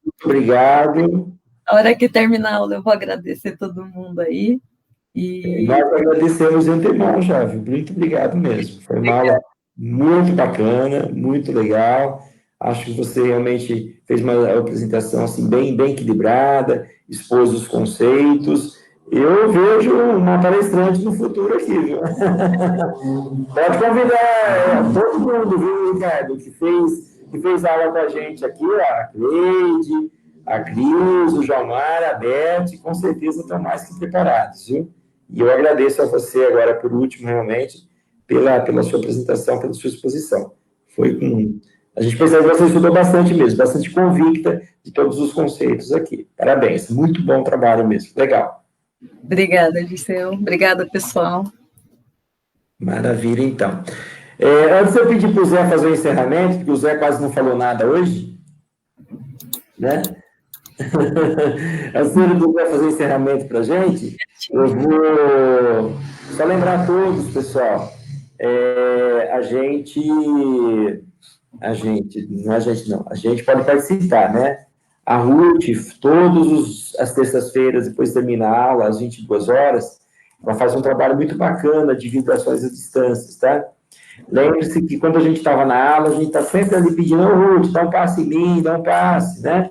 Muito obrigado. A hora que terminar a aula, eu vou agradecer todo mundo aí. E Nós agradecemos de antemão já, viu? Muito obrigado mesmo. Foi uma aula muito bacana, muito legal. Acho que você realmente fez uma apresentação assim, bem equilibrada, expôs os conceitos. Eu vejo uma palestrante no futuro aqui, viu? Pode convidar todo mundo, viu, Ricardo, que fez aula com a gente aqui, a Cleide, a Cris, o Jalmar, a Beth, com certeza estão mais que preparados, viu? E eu agradeço a você agora, por último, realmente, pela sua apresentação, pela sua exposição. A gente percebe que você estudou bastante mesmo, bastante convicta de todos os conceitos aqui. Parabéns, muito bom trabalho mesmo, legal. obrigada, Gisele. Obrigada, pessoal. Maravilha, então. Antes de eu pedir para o Zé fazer o encerramento, porque o Zé quase não falou nada hoje, né? A senhora do Zé fazer o encerramento para a gente, eu vou só lembrar a todos, pessoal, a gente pode participar, né? A Ruth, todas as terças-feiras, depois termina a aula, às 22 horas, ela faz um trabalho muito bacana de vibrações à distância, tá? Lembre-se que quando a gente estava na aula, a gente está sempre ali pedindo, Ruth, dá um passe em mim, dá um passe, né?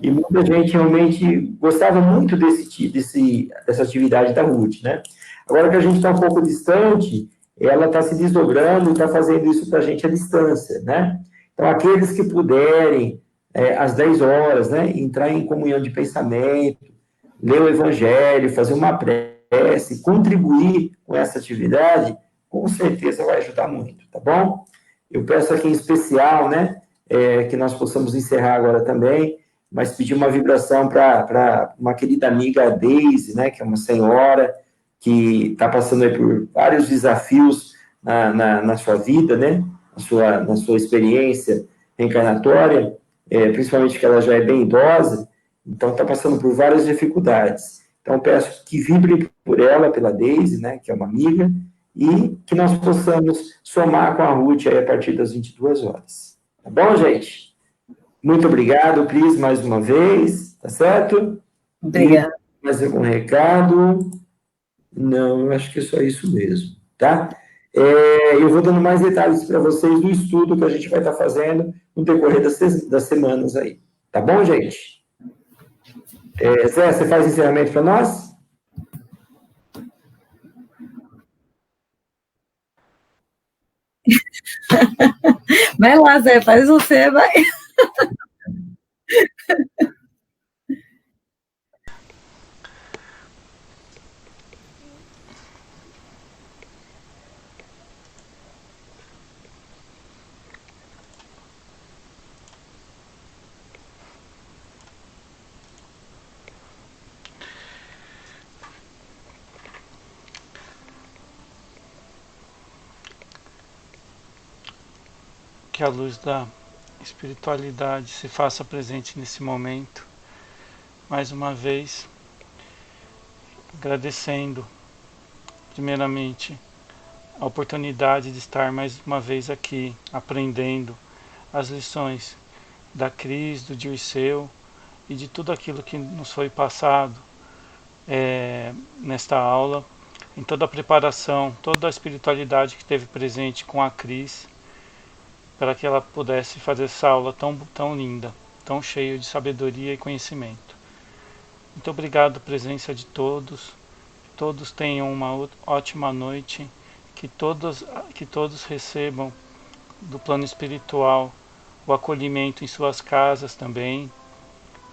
E muita gente realmente gostava muito dessa atividade da Ruth, né? Agora que a gente está um pouco distante, ela está se desdobrando e está fazendo isso para a gente à distância, né? Então, aqueles que puderem, às 10 horas, né, entrar em comunhão de pensamento, ler o Evangelho, fazer uma prece, contribuir com essa atividade, com certeza vai ajudar muito, tá bom? Eu peço aqui em especial, né, que nós possamos encerrar agora também, mas pedir uma vibração para uma querida amiga, a Deise, né, que é uma senhora que está passando aí por vários desafios na sua vida, né, na sua experiência reencarnatória, principalmente que ela já é bem idosa, então está passando por várias dificuldades. Então, peço que vibrem por ela, pela Deise, né, que é uma amiga, e que nós possamos somar com a Ruth aí a partir das 22 horas. Tá bom, gente? Muito obrigado, Cris, mais uma vez, tá certo? Obrigada. E mais algum recado? Não, eu acho que é só isso mesmo, tá? Eu vou dando mais detalhes para vocês do estudo que a gente vai estar fazendo no decorrer das semanas aí. Tá bom, gente? Zé, você faz encerramento para nós? Vai lá, Zé, faz você, vai. Que a luz da espiritualidade se faça presente nesse momento. Mais uma vez, agradecendo, primeiramente, a oportunidade de estar mais uma vez aqui, aprendendo as lições da Cris, do Dirceu e de tudo aquilo que nos foi passado nesta aula, em toda a preparação, toda a espiritualidade que esteve presente com a Cris, para que ela pudesse fazer essa aula tão linda, tão cheia de sabedoria e conhecimento. Muito obrigado pela presença de todos. Todos tenham uma ótima noite. Que todos recebam do plano espiritual o acolhimento em suas casas também,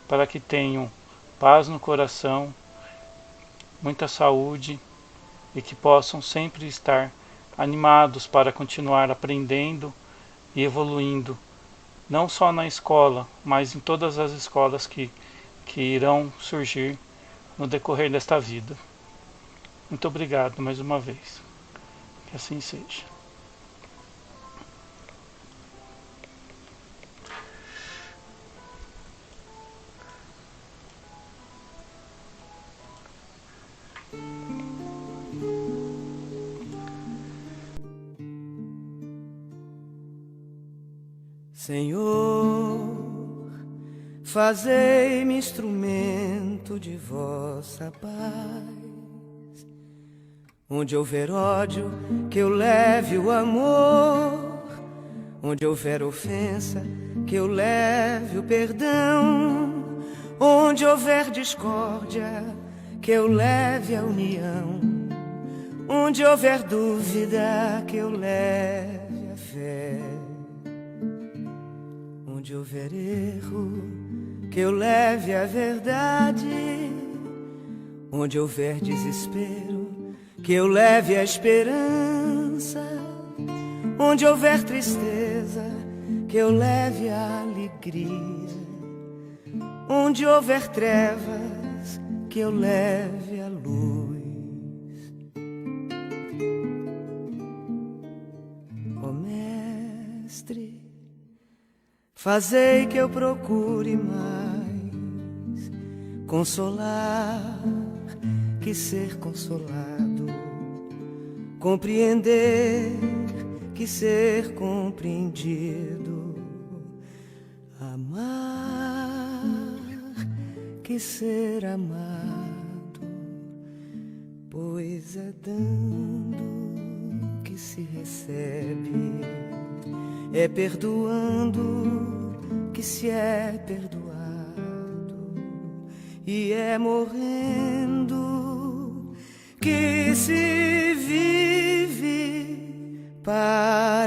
para que tenham paz no coração, muita saúde e que possam sempre estar animados para continuar aprendendo e evoluindo, não só na escola, mas em todas as escolas que irão surgir no decorrer desta vida. Muito obrigado mais uma vez. Que assim seja. Senhor, fazei-me instrumento de vossa paz. Onde houver ódio, que eu leve o amor. Onde houver ofensa, que eu leve o perdão. Onde houver discórdia, que eu leve a união. Onde houver dúvida, que eu leve a fé. Onde houver erro, que eu leve a verdade. Onde houver desespero, que eu leve a esperança. Onde houver tristeza, que eu leve a alegria. Onde houver trevas, que eu leve a luz. Ó Mestre, fazei que eu procure mais consolar que ser consolado, compreender que ser compreendido, amar que ser amado, pois é dando que se recebe, é perdoando que se é perdoado, e é morrendo que se vive para